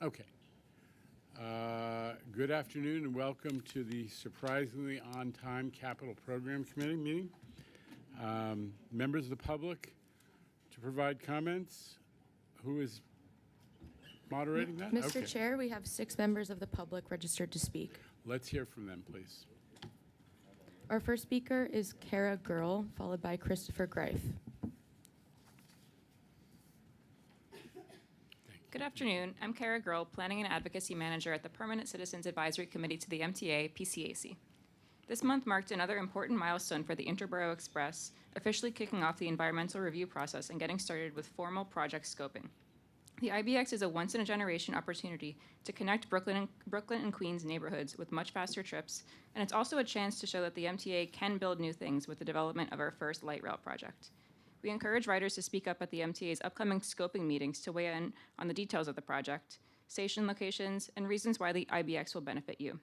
Okay. Good afternoon and welcome to the surprisingly on-time Capital Program Committee meeting. Members of the public to provide comments. Who is moderating that? Mr. Okay. Chair, we have 6 members of the public registered to speak. Let's hear from them, please. Our first speaker is Kara Girl, followed by Christopher Greif. Good afternoon. I'm Kara Girl, Planning and Advocacy Manager at the Permanent Citizens Advisory Committee to the MTA, PCAC. This month marked another important milestone for the Interborough Express, officially kicking off the environmental review process and getting started with formal project scoping. The IBX is a once-in-a-generation opportunity to connect Brooklyn and Queens neighborhoods with much faster trips, and it's also a chance to show that the MTA can build new things with the development of our first light rail project. We encourage riders to speak up at the MTA's upcoming scoping meetings to weigh in on the details of the project, station locations, and reasons why the IBX will benefit you.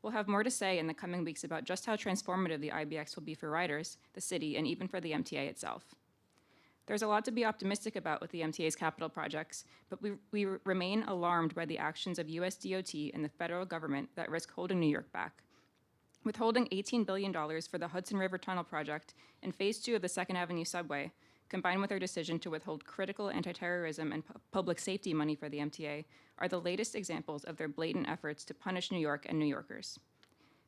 We'll have more to say in the coming weeks about just how transformative the IBX will be for riders, the city, and even for the MTA itself. There's a lot to be optimistic about with the MTA's capital projects, but we remain alarmed by the actions of US DOT and the federal government that risk holding New York back. Withholding $18 billion for the Hudson River Tunnel project and Phase 2 of the 2nd Avenue subway, combined with our decision to withhold critical anti-terrorism and public safety money for the MTA, are the latest examples of their blatant efforts to punish New York and New Yorkers.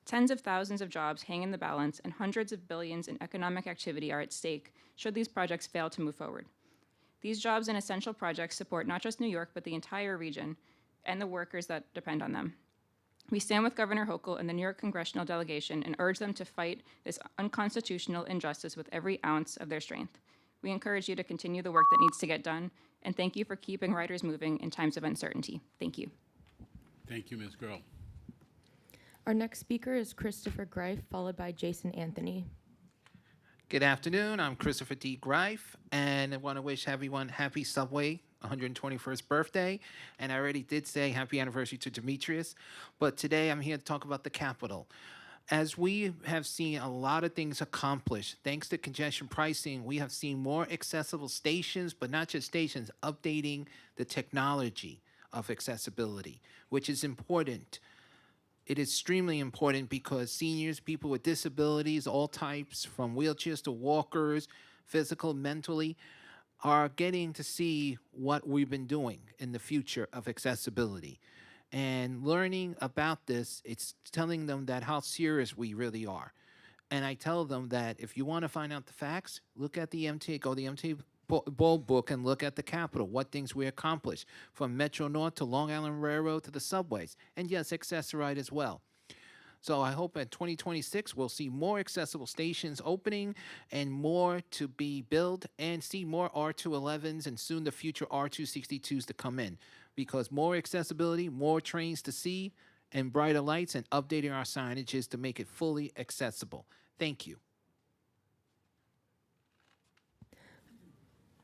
Tens of thousands of jobs hang in the balance, and hundreds of billions in economic activity are at stake should these projects fail to move forward. These jobs and essential projects support not just New York, but the entire region and the workers that depend on them. We stand with Governor Hochul and the New York congressional delegation and urge them to fight this unconstitutional injustice with every ounce of their strength. We encourage you to continue the work that needs to get done, and thank you for keeping riders moving in times of uncertainty. Thank you. Thank you, Ms. Girl. Our next speaker is Christopher Greif, followed by Jason Anthony. Good afternoon. I'm Christopher D. Greif, and I want to wish everyone happy Subway 121st birthday. And I already did say happy anniversary to Demetrius, but today I'm here to talk about the Capitol. As we have seen a lot of things accomplished, thanks to congestion pricing, we have seen more accessible stations, but not just stations, updating the technology of accessibility, which is important. It is extremely important because seniors, people with disabilities, all types, from wheelchairs to walkers, physical, mentally, are getting to see what we've been doing in the future of accessibility. And learning about this, it's telling them that how serious we really are. And I tell them that if you want to find out the facts, look at the MTA, go to the MTA Bold Book and look at the Capitol, what things we accomplished, from Metro North to Long Island Railroad to the subways, and yes, Access-a-Ride as well. So I hope in 2026 we'll see more accessible stations opening and more to be built, and see more R211s and soon the future R262s to come in, because more accessibility, more trains to see, and brighter lights, and updating our signages to make it fully accessible. Thank you.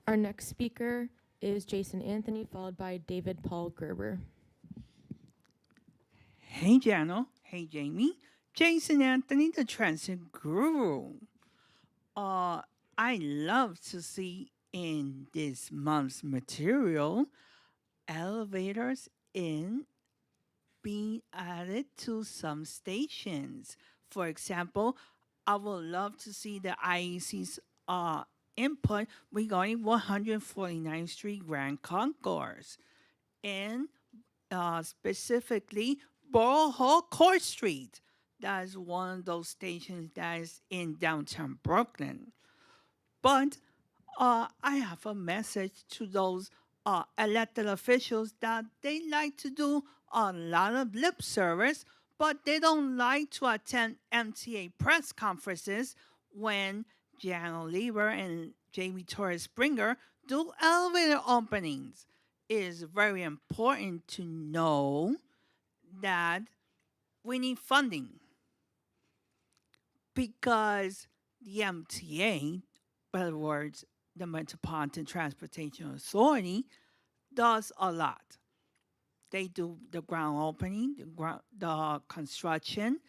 Our next speaker is Jason Anthony, followed by David Paul Gerber. Hey, Jano. Hey, Jamie. Jason Anthony, the transit guru. I love to see in this month's material elevators in being added to some stations. For example, I would love to see the IEC's input regarding 149th Street Grand Concourse, and specifically Borough Hall Court Street. That is one of those stations that is in downtown Brooklyn. But I have a message to those elected officials that they like to do a lot of lip service, but they don't like to attend MTA press conferences when Jan Oliver and Jamie Torres Springer do elevator openings. It is very important to know that we need funding, because the MTA, in other words, the Metropolitan Transportation Authority, does a lot. They do the ground opening, the construction,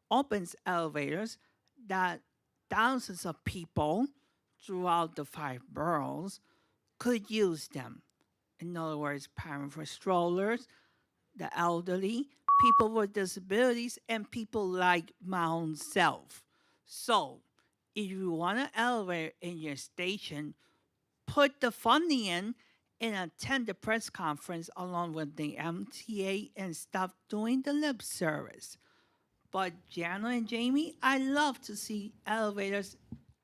opens elevators that thousands of people throughout the 5 boroughs could use them. In other words, parents with strollers, the elderly, people with disabilities, and people like my own self. So, if you want an elevator in your station, put the funding in and attend the press conference along with the MTA and stop doing the lip service. But Jana and Jamie, I love to see elevators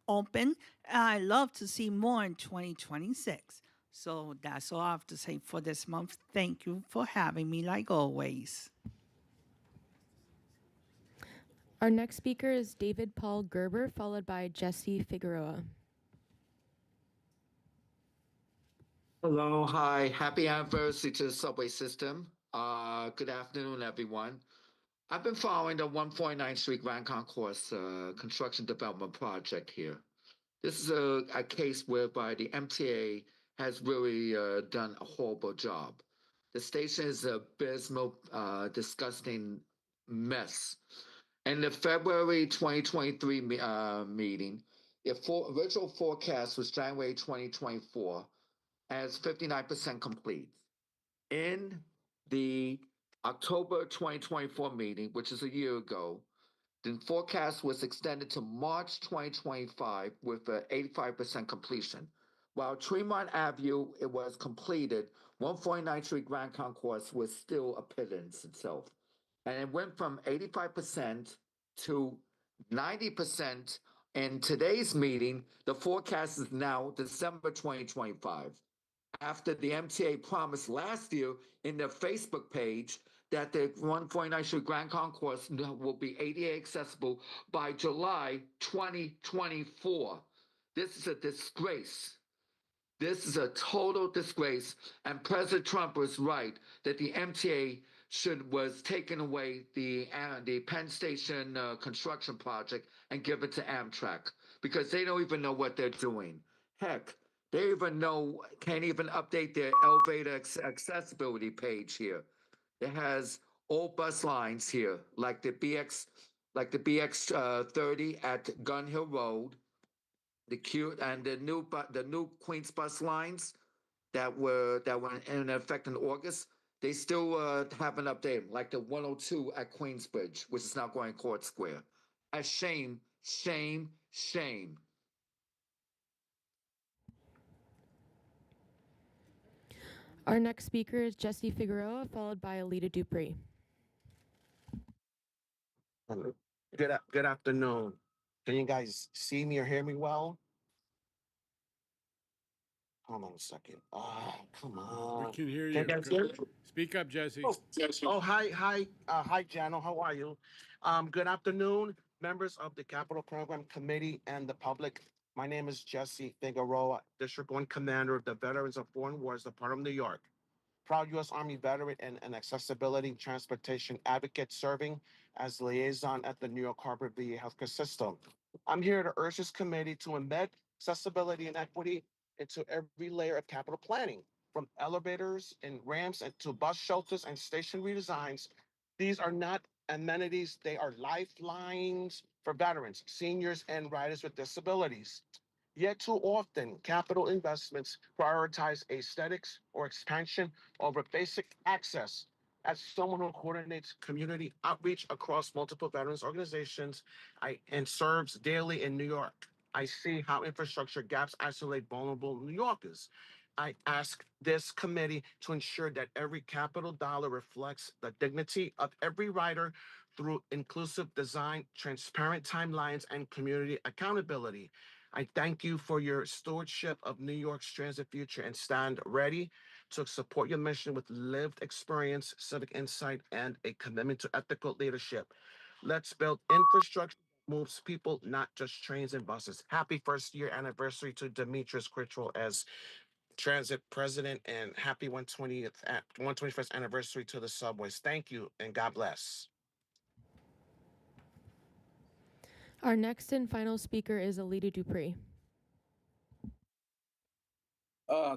open, and I love to see more in 2026. So that's all I have to say for this month. Thank you for having me, like always. Our next speaker is David Paul Gerber, followed by Jesse Figueroa. Hello, hi, happy anniversary to the subway system. Good afternoon, everyone. I've been following the 149th Street Grand Concourse construction development project here. This is a case whereby the MTA has really done a horrible job. The station is a abysmal, disgusting mess. In the February 2023 meeting, the original forecast was January 2024 as 59% complete. In the October 2024 meeting, which is a year ago, the forecast was extended to March 2025 with an 85% completion. While Tremont Avenue it was completed, 149th Street Grand Concourse was still a pittance itself. And it went from 85% to 90%. In today's meeting, the forecast is now December 2025 after the MTA promised last year in their Facebook page that the 149th Street Grand Concourse will be ADA accessible by July 2024. This is a disgrace. This is a total disgrace. And President Trump was right that the MTA was taking away the Penn Station construction project and give it to Amtrak because they don't even know what they're doing. Heck, they can't even update their elevator accessibility page here. It has old bus lines here, like the BX 30 at Gun Hill Road, the new Queens bus lines that were in effect in August. They still haven't updated, like the 102 at Queensbridge, which is now going Court Square. A shame, shame, shame. Our next speaker is Jesse Figueroa, followed by Alita Dupree. Hello. Good afternoon. Can you guys see me or hear me well? Hold on a second. Come We on. can hear Can you. you guys hear me? Speak up, Jesse. Hi, Jano. How are you? Good afternoon, members of the Capital Program Committee and the public. My name is Jesse Figueroa, District 1 Commander of the Veterans of Foreign Wars Department of New York. Proud U.S. Army veteran and an accessibility transportation advocate serving as liaison at the New York Harbor VA healthcare system. I'm here to urge this committee to embed accessibility and equity into every layer of capital planning, from elevators and ramps and to bus shelters and station redesigns. These are not amenities, they are lifelines for veterans, seniors, and riders with disabilities. Yet too often, capital investments prioritize aesthetics or expansion over basic access. As someone who coordinates community outreach across multiple veterans organizations and serves daily in New York, I see how infrastructure gaps isolate vulnerable New Yorkers. I ask this committee to ensure that every capital dollar reflects the dignity of every rider through inclusive design, transparent timelines, and community accountability. I thank you for your stewardship of New York's transit future and stand ready to support your mission with lived experience, civic insight, and a commitment to ethical leadership. Let's build infrastructure that moves people, not just trains and buses. Happy first year anniversary to Demetrius Critchwell as transit president, and happy 121st anniversary to the subways. Thank you and God bless. Our next and final speaker is Alita Dupree.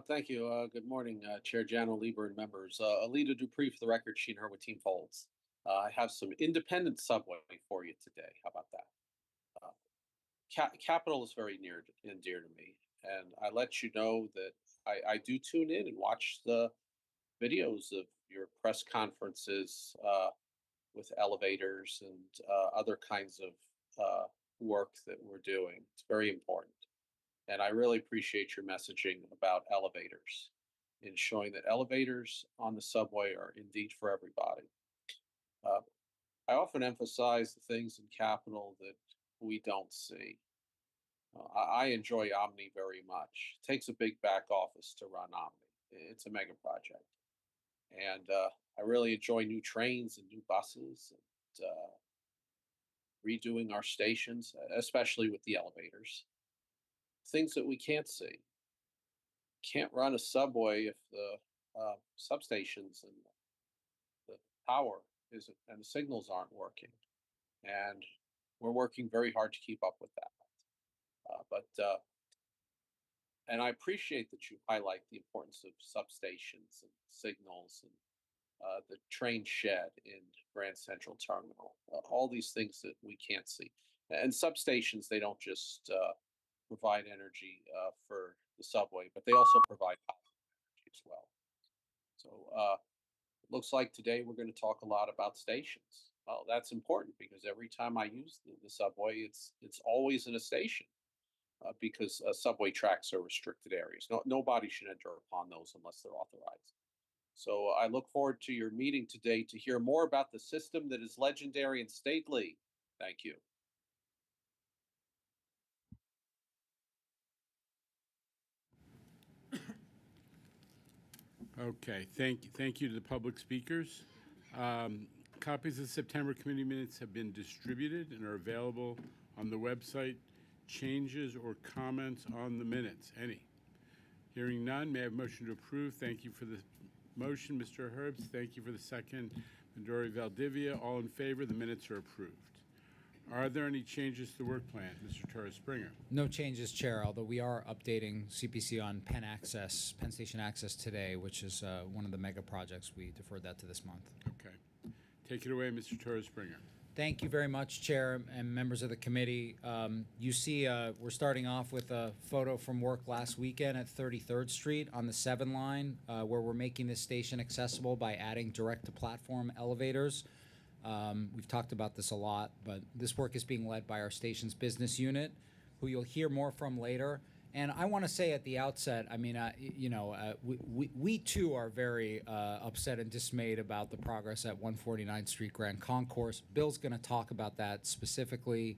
Thank you. Good morning, Chair Jano Lieber and members. Alita Dupree for the record, she and her with Team Folds. I have some independent subway for you today. How about that? Capital is very near and dear to me, and I let you know that I do tune in and watch the videos of your press conferences with elevators and other kinds of work that we're doing. It's very important. And I really appreciate your messaging about elevators and showing that elevators on the subway are indeed for everybody. Uh, I often emphasize the things in capital that we don't see. I enjoy Omni very much. It takes a big back office to run Omni. It's a mega project, and I really enjoy new trains and new buses and redoing our stations, especially with the elevators. Things that we can't see. Can't run a subway if the substations and the power isn't and the signals aren't working. And we're working very hard to keep up with that. But and I appreciate that you highlight the importance of substations and signals and the train shed in Grand Central Terminal. All these things that we can't see. And substations, they don't just provide energy for the subway, but they also provide power energy as well. So it looks like today we're going to talk a lot about stations. Well, that's important because every time I use the subway, it's always in a station because subway tracks are restricted areas. Nobody should enter upon those unless they're authorized. So I look forward to your meeting today to hear more about the system that is legendary and stately. Thank you. Okay, thank you to the public speakers. Copies of September committee minutes have been distributed and are available on the website. Changes or comments on the minutes? Any? Hearing none, may I have a motion to approve? Thank you for the motion, Mr. Herbst. Thank you for the second, Midori Valdivia. All in favor, the minutes are approved. Are there any changes to the work plan? Mr. Torres Springer. No changes, Chair, although we are updating CPC on Penn Station Access today, which is one of the mega projects. We deferred that to this month. Okay. Take it away, Mr. Torres Springer. Thank you very much, Chair and members of the committee. You see, we're starting off with a photo from work last weekend at 33rd Street on the 7 line, where we're making this station accessible by adding direct-to-platform elevators. We've talked about this a lot, but this work is being led by our station's business unit, who you'll hear more from later. And I want to say at the outset, I mean, we too are very upset and dismayed about the progress at 149th Street Grand Concourse. Bill's going to talk about that specifically.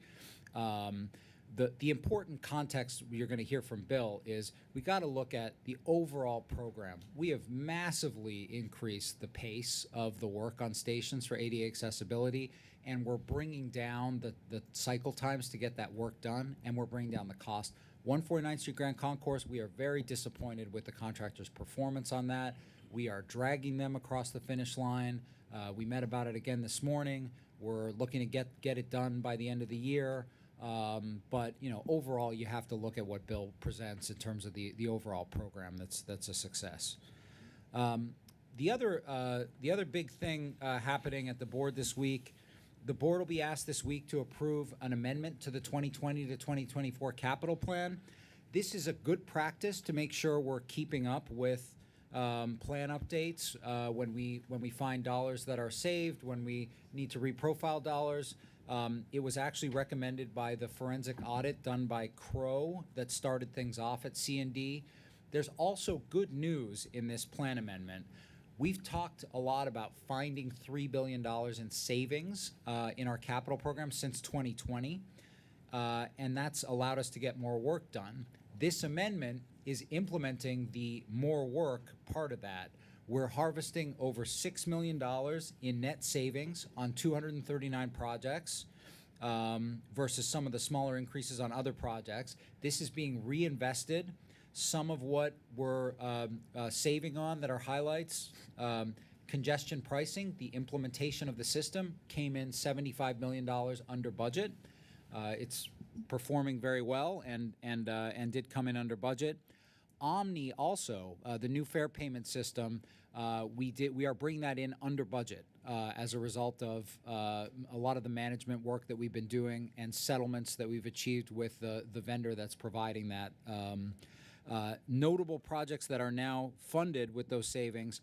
The important context you're going to hear from Bill is we got to look at the overall program. We have massively increased the pace of the work on stations for ADA accessibility, and we're bringing down the cycle times to get that work done, and we're bringing down the cost. 149th Street Grand Concourse, we are very disappointed with the contractor's performance on that. We are dragging them across the finish line. We met about it again this morning. We're looking to get it done by the end of the year. But overall, you have to look at what Bill presents in terms of the overall program. That's a success. The other big thing happening at the board this week. The board will be asked this week to approve an amendment to the 2020 to 2024 capital plan. This is a good practice to make sure we're keeping up with plan updates when we find dollars that are saved, when we need to reprofile dollars. It was actually recommended by the forensic audit done by Crow that started things off at C&D. There's also good news in this plan amendment. We've talked a lot about finding $3 billion in savings in our capital program since 2020, and that's allowed us to get more work done. This amendment is implementing the more work part of that. We're harvesting over $6 million in net savings on 239 projects versus some of the smaller increases on other projects. This is being reinvested. Some of what we're saving on that are highlights, congestion pricing, the implementation of the system came in $75 million under budget. It's performing very well and did come in under budget. Omni also, the new fare payment system, we are bringing that in under budget as a result of a lot of the management work that we've been doing and settlements that we've achieved with the vendor that's providing that Notable projects that are now funded with those savings: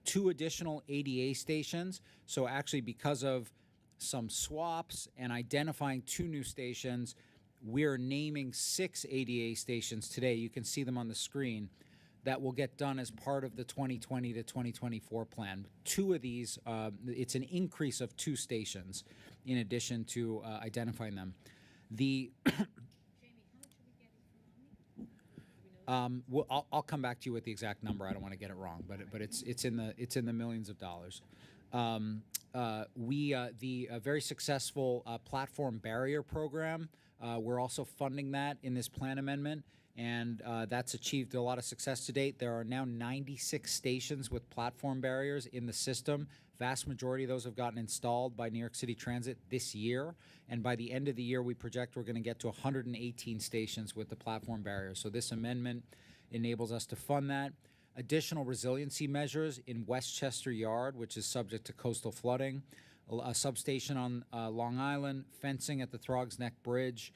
2 additional ADA stations. So actually, because of some swaps and identifying 2 new stations, we're naming 6 ADA stations today. You can see them on the screen. That will get done as part of the 2020 to 2024 plan. 2 of these, it's an increase of 2 stations in addition to identifying them. The well, I'll come back to you with the exact number. I don't want to get it wrong, but it's in the millions of dollars. The very successful platform barrier program, we're also funding that in this plan amendment, and that's achieved a lot of success to date. There are now 96 stations with platform barriers in the system. Vast majority of those have gotten installed by New York City Transit this year, and by the end of the year, we project we're going to get to 118 stations with the platform barriers. So this amendment enables us to fund that. Additional resiliency measures in Westchester Yard, which is subject to coastal flooding, a substation on Long Island, fencing at the Throgs Neck Bridge.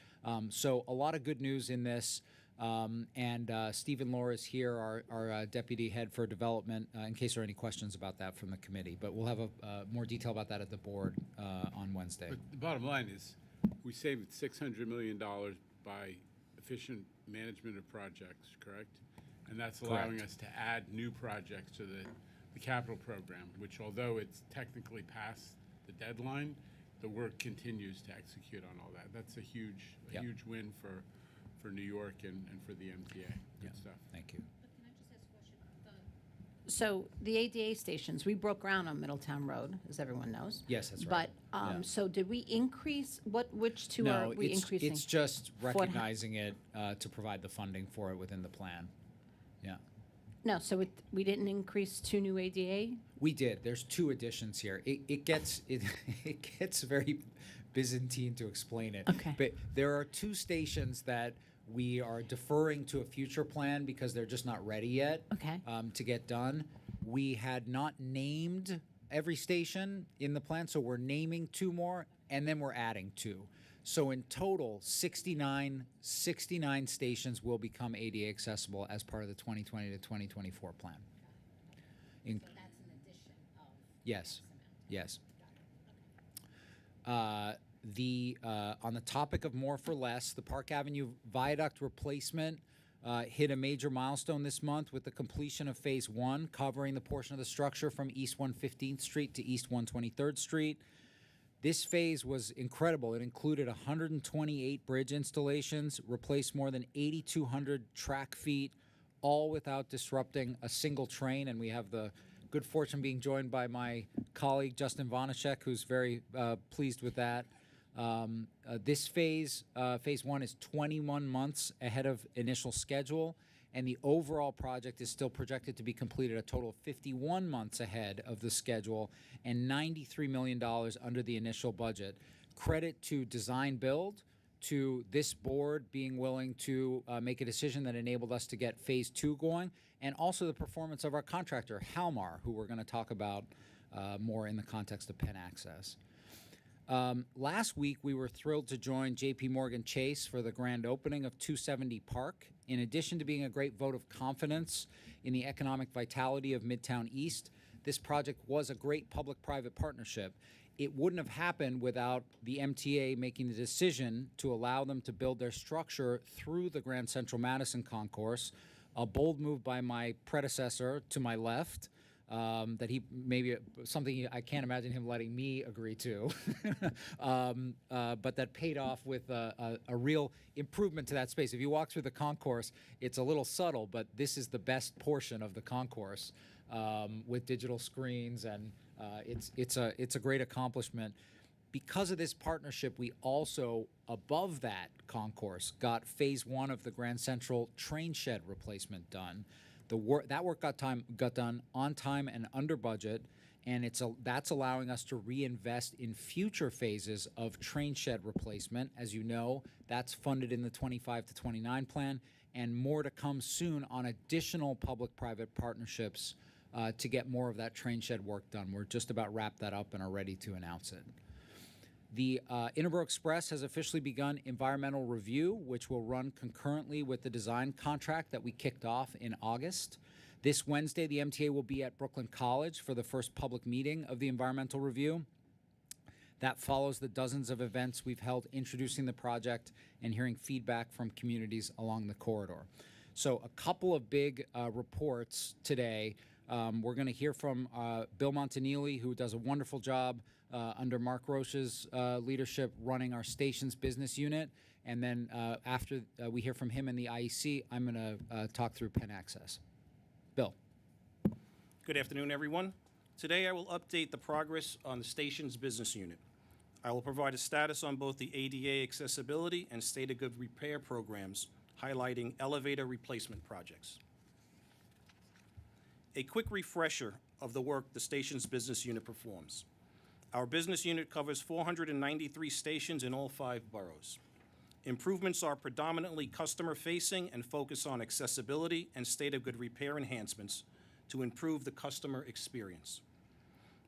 So a lot of good news in this. And Stephen Lohr is here, our deputy head for development, in case there are any questions about that from the committee. But we'll have more detail about that at the board on Wednesday. But the bottom line is, we saved $600 million by efficient management of projects, correct? And that's allowing Correct. us to add new projects to the capital program, which, although it's technically past the deadline, the work continues to execute on all that. That's a huge Yep. win for New York and for the MTA. Good stuff. Thank you. So the ADA stations, we broke ground on Middletown Road, as everyone knows. Yes, that's right. But, Yeah. so did we increase, which 2 No, are we increasing? it's just For- recognizing it to provide the funding for it within the plan. Yeah. No, so we didn't increase 2 new ADA? We did. There's 2 additions here. It gets it gets very Byzantine to explain it. Okay. But there are 2 stations that we are deferring to a future plan because they're just not ready yet. Okay. To get done. We had not named every station in the plan, so we're naming 2 more, and then we're adding 2. So in total, 69 stations will become ADA accessible as part of the 2020 to 2024 plan. So that's an addition of. Yes, yes. On the topic of more for less, the Park Avenue Viaduct replacement hit a major milestone this month with the completion of Phase 1, covering the portion of the structure from East 115th Street to East 123rd Street. This phase was incredible. It included 128 bridge installations, replaced more than 8,200 track feet, all without disrupting a single train. And we have the good fortune being joined by my colleague, Justin Vanashek, who's very pleased with that. This phase 1, is 21 months ahead of initial schedule, and the overall project is still projected to be completed a total of 51 months ahead of the schedule and $93 million under the initial budget. Credit to design build, to this board being willing to make a decision that enabled us to get Phase 2 going, and also the performance of our contractor, Halmar, who we're going to talk about more in the context of Penn Access. Last week, we were thrilled to join J.P. Morgan Chase for the grand opening of 270 Park. In addition to being a great vote of confidence in the economic vitality of Midtown East, this project was a great public-private partnership. It wouldn't have happened without the MTA making the decision to allow them to build their structure through the Grand Central Madison concourse, a bold move by my predecessor to my left, that he maybe something I can't imagine him letting me agree to, but that paid off with a real improvement to that space. If you walk through the concourse, it's a little subtle, but this is the best portion of the concourse with digital screens, and it's a great accomplishment. Because of this partnership, we also, above that concourse, got Phase 1 of the Grand Central train shed replacement done. That work got done on time and under budget, and that's allowing us to reinvest in future phases of train shed replacement. As you know, that's funded in the 25 to 29 plan, and more to come soon on additional public-private partnerships to get more of that train shed work done. We're just about wrapped that up and are ready to announce it. The Interborough Express has officially begun environmental review, which will run concurrently with the design contract that we kicked off in August. This Wednesday, the MTA will be at Brooklyn College for the first public meeting of the environmental review. That follows the dozens of events we've held introducing the project and hearing feedback from communities along the corridor. So a couple of big reports today. We're going to hear from Bill Montanili, who does a wonderful job under Mark Roche's leadership running our stations business unit. And then after we hear from him in the IEC, I'm going to talk through Penn Access. Bill. Good afternoon, everyone. Today I will update the progress on the station's business unit. I will provide a status on both the ADA accessibility and state of good repair programs, highlighting elevator replacement projects. A quick refresher of the work the station's business unit performs. Our business unit covers 493 stations in all 5 boroughs. Improvements are predominantly customer-facing and focus on accessibility and state of good repair enhancements to improve the customer experience.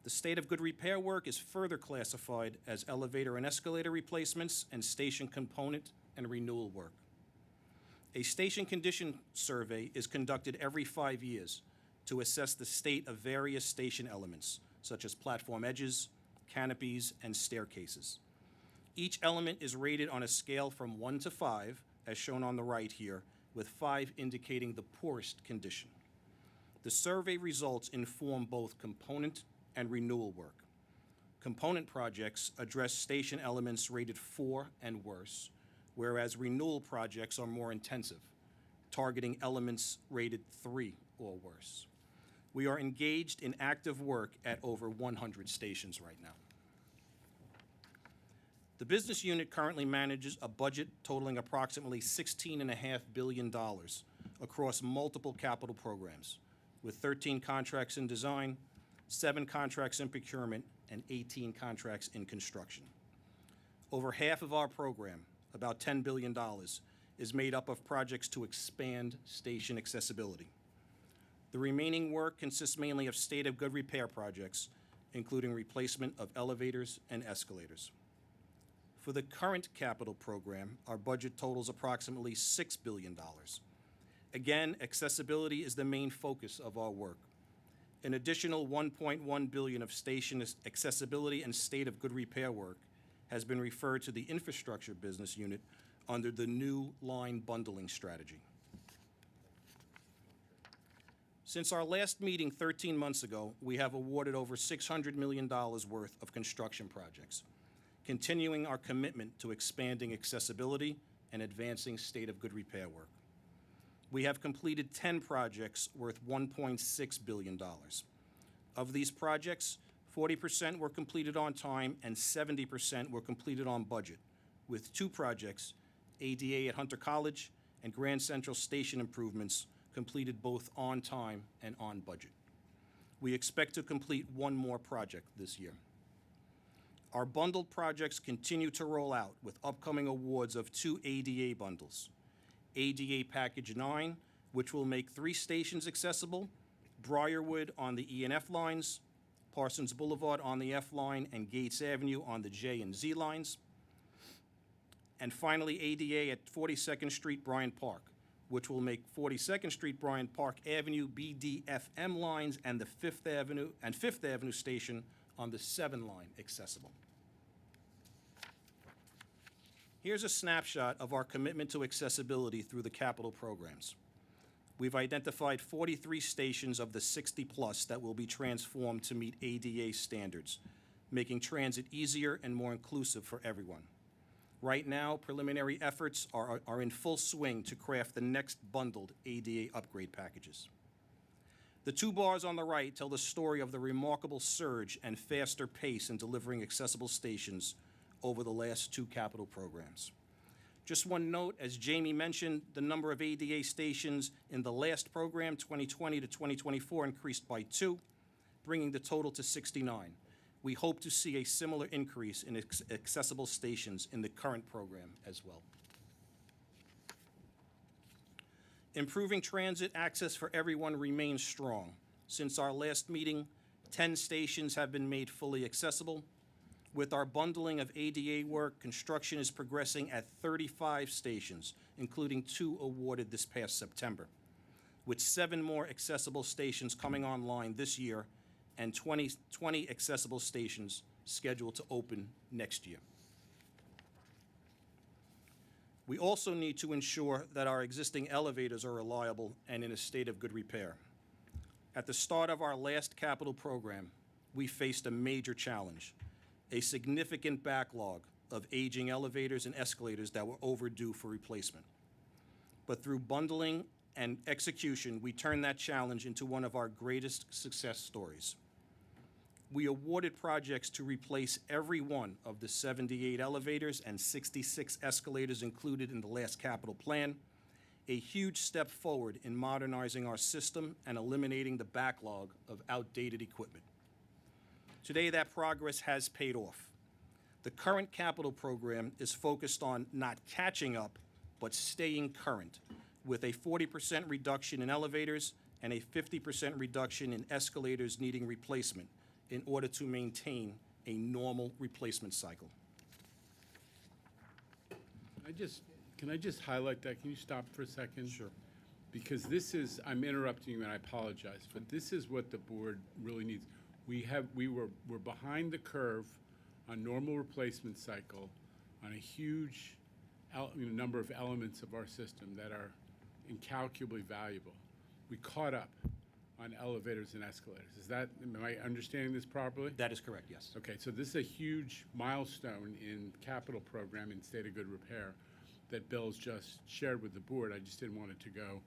The state of good repair work is further classified as elevator and escalator replacements and station component and renewal work. A station condition survey is conducted every 5 years to assess the state of various station elements, such as platform edges, canopies, and staircases. Each element is rated on a scale from 1 to 5, as shown on the right here, with 5 indicating the poorest condition. The survey results inform both component and renewal work. Component projects address station elements rated 4 and worse, whereas renewal projects are more intensive, targeting elements rated 3 or worse. We are engaged in active work at over 100 stations right now. The business unit currently manages a budget totaling approximately $16.5 billion across multiple capital programs, with 13 contracts in design, 7 contracts in procurement, and 18 contracts in construction. Over half of our program, about $10 billion, is made up of projects to expand station accessibility. The remaining work consists mainly of state of good repair projects, including replacement of elevators and escalators. For the current capital program, our budget totals approximately $6 billion. Again, accessibility is the main focus of our work. An additional $1.1 billion of station accessibility and state of good repair work has been referred to the infrastructure business unit under the new line bundling strategy. Since our last meeting 13 months ago, we have awarded over $600 million worth of construction projects, continuing our commitment to expanding accessibility and advancing state of good repair work. We have completed 10 projects worth $1.6 billion. Of these projects, 40% were completed on time and 70% were completed on budget, with 2 projects, ADA at Hunter College and Grand Central Station improvements, completed both on time and on budget. We expect to complete 1 more project this year. Our bundled projects continue to roll out with upcoming awards of 2 ADA bundles. ADA Package 9, which will make 3 stations accessible, Briarwood on the E and F lines, Parsons Boulevard on the F line, and Gates Avenue on the J and Z lines. And finally, ADA at 42nd Street, Bryant Park, which will make 42nd Street, Bryant Park Avenue, BDFM lines, and the Fifth Avenue station on the 7 line accessible. Here's a snapshot of our commitment to accessibility through the capital programs. We've identified 43 stations of the 60+ that will be transformed to meet ADA standards, making transit easier and more inclusive for everyone. Right now, preliminary efforts are in full swing to craft the next bundled ADA upgrade packages. The 2 bars on the right tell the story of the remarkable surge and faster pace in delivering accessible stations over the last 2 capital programs. Just one note, as Jamie mentioned, the number of ADA stations in the last program, 2020 to 2024, increased by 2, bringing the total to 69. We hope to see a similar increase in accessible stations in the current program as well. Improving transit access for everyone remains strong. Since our last meeting, 10 stations have been made fully accessible. With our bundling of ADA work, construction is progressing at 35 stations, including 2 awarded this past September, with 7 more accessible stations coming online this year and 20 accessible stations scheduled to open next year. We also need to ensure that our existing elevators are reliable and in a state of good repair. At the start of our last capital program, we faced a major challenge, a significant backlog of aging elevators and escalators that were overdue for replacement. But through bundling and execution, we turned that challenge into one of our greatest success stories. We awarded projects to replace every one of the 78 elevators and 66 escalators included in the last capital plan, a huge step forward in modernizing our system and eliminating the backlog of outdated equipment. Today, that progress has paid off. The current capital program is focused on not catching up, but staying current, with a 40% reduction in elevators and a 50% reduction in escalators needing replacement in order to maintain a normal replacement cycle. Can I just highlight that? Can you stop for a second? Sure. Because this is, I'm interrupting you and I apologize, but this is what the board really needs. We're behind the curve on normal replacement cycle on a huge number of elements of our system that are incalculably valuable. We caught up on elevators and escalators. Am I understanding this properly? That is correct, yes. Okay, so this is a huge milestone in capital program in state of good repair that Bill's just shared with the board. I just didn't want it to go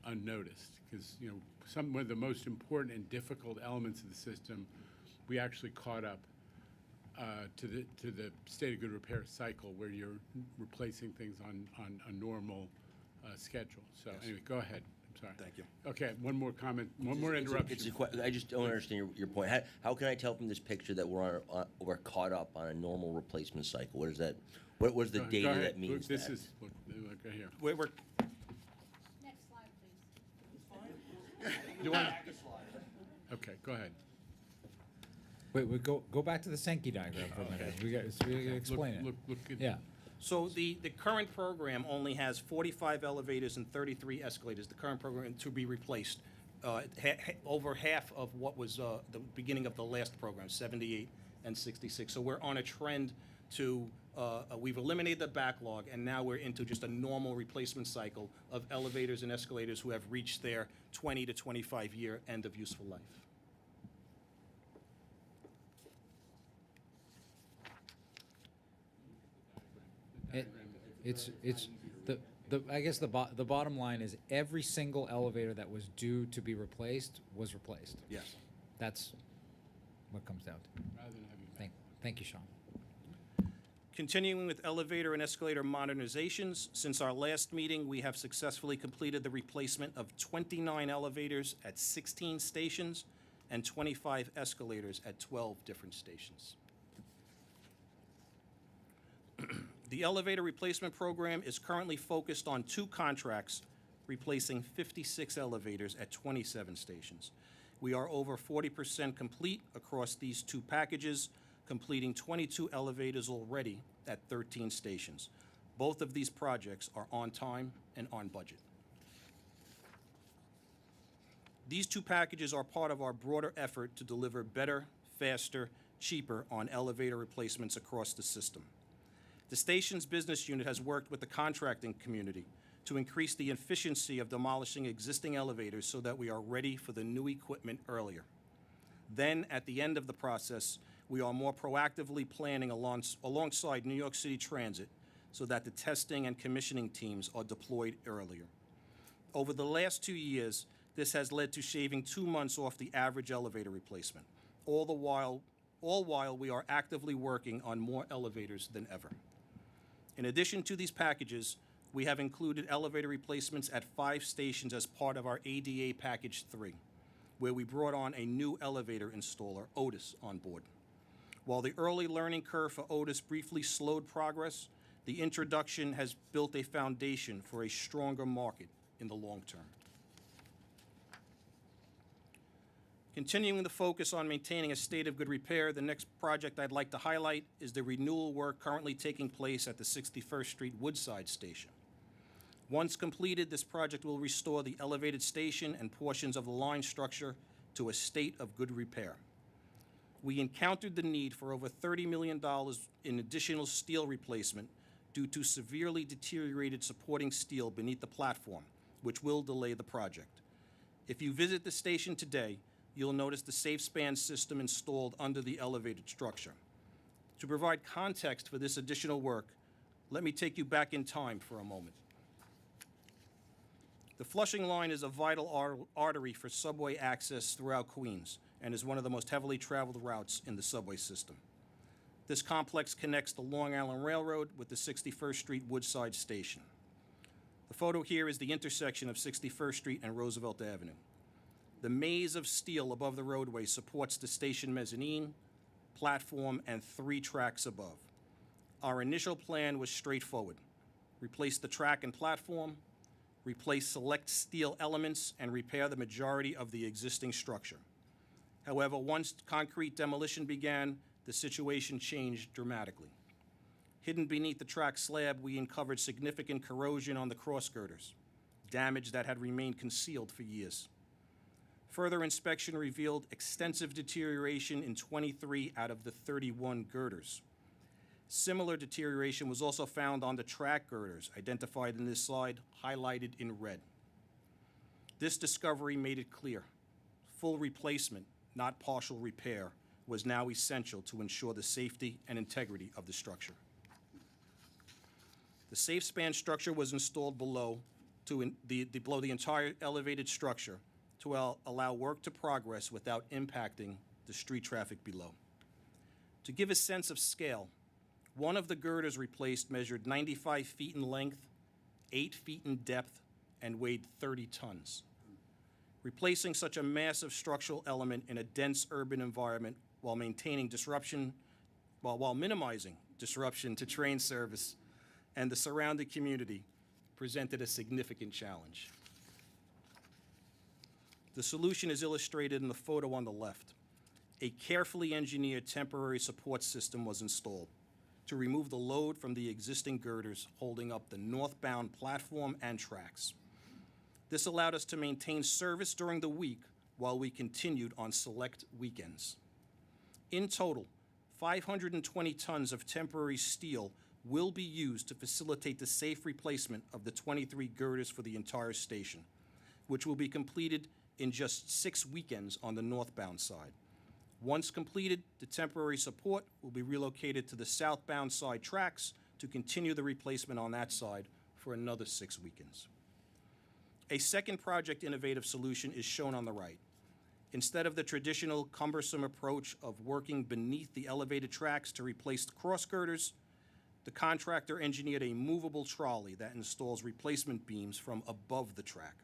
unnoticed, because some of the most important and difficult elements of the system, we actually caught up to the state of good repair cycle, where you're replacing things on a normal schedule. So anyway, go ahead. I'm sorry. Thank you. Okay, one more comment, one more interruption. I just don't understand your point. How can I tell from this picture that we're caught up on a normal replacement cycle? What is that? What was the Go data ahead. that means Look, that? look right here. We're Next slide, please. You want? Okay, go ahead. Wait, go back to the Sankey diagram for a minute. We got to explain it. Look at, Yeah. So the current program only has 45 elevators and 33 escalators, the current program to be replaced. Over half of what was the beginning of the last program, 78 and 66. So we're on a trend to, we've eliminated the backlog, and now we're into just a normal replacement cycle of elevators and escalators who have reached their 20 to 25 year end of useful life. It's I guess the bottom line is every single elevator that was due to be replaced was replaced. Yes. That's what comes down to. rather than having Thank you, Sean. Continuing with elevator and escalator modernizations, since our last meeting, we have successfully completed the replacement of 29 elevators at 16 stations and 25 escalators at 12 different stations. The elevator replacement program is currently focused on 2 contracts replacing 56 elevators at 27 stations. We are over 40% complete across these 2 packages, completing 22 elevators already at 13 stations. Both of these projects are on time and on budget. These 2 packages are part of our broader effort to deliver better, faster, cheaper on elevator replacements across the system. The station's business unit has worked with the contracting community to increase the efficiency of demolishing existing elevators so that we are ready for the new equipment earlier. Then, at the end of the process, we are more proactively planning alongside New York City Transit so that the testing and commissioning teams are deployed earlier. Over the last 2 years, this has led to shaving 2 months off the average elevator replacement, all while we are actively working on more elevators than ever. In addition to these packages, we have included elevator replacements at 5 stations as part of our ADA Package 3, where we brought on a new elevator installer, Otis, on board. While the early learning curve for Otis briefly slowed progress, the introduction has built a foundation for a stronger market in the long term. Continuing the focus on maintaining a state of good repair, the next project I'd like to highlight is the renewal work currently taking place at the 61st Street Woodside Station. Once completed, this project will restore the elevated station and portions of the line structure to a state of good repair. We encountered the need for over $30 million in additional steel replacement due to severely deteriorated supporting steel beneath the platform, which will delay the project. If you visit the station today, you'll notice the safe span system installed under the elevated structure. To provide context for this additional work, let me take you back in time for a moment. The Flushing line is a vital artery for subway access throughout Queens and is one of the most heavily traveled routes in the subway system. This complex connects the Long Island Railroad with the 61st Street Woodside Station. The photo here is the intersection of 61st Street and Roosevelt Avenue. The maze of steel above the roadway supports the station mezzanine, platform, and 3 tracks above. Our initial plan was straightforward: replace the track and platform, replace select steel elements, and repair the majority of the existing structure. However, once concrete demolition began, the situation changed dramatically. Hidden beneath the track slab, we uncovered significant corrosion on the cross girders, damage that had remained concealed for years. Further inspection revealed extensive deterioration in 23 out of the 31 girders. Similar deterioration was also found on the track girders, identified in this slide, highlighted in red. This discovery made it clear: full replacement, not partial repair, was now essential to ensure the safety and integrity of the structure. The safe span structure was installed below the entire elevated structure to allow work to progress without impacting the street traffic below. To give a sense of scale, one of the girders replaced measured 95 feet in length, 8 feet in depth, and weighed 30 tons. Replacing such a massive structural element in a dense urban environment while minimizing disruption to train service and the surrounding community presented a significant challenge. The solution is illustrated in the photo on the left. A carefully engineered temporary support system was installed to remove the load from the existing girders holding up the northbound platform and tracks. This allowed us to maintain service during the week while we continued on select weekends. In total, 520 tons of temporary steel will be used to facilitate the safe replacement of the 23 girders for the entire station, which will be completed in just 6 weekends on the northbound side. Once completed, the temporary support will be relocated to the southbound side tracks to continue the replacement on that side for another 6 weekends. A second project innovative solution is shown on the right. Instead of the traditional cumbersome approach of working beneath the elevated tracks to replace the cross girders, the contractor engineered a movable trolley that installs replacement beams from above the track.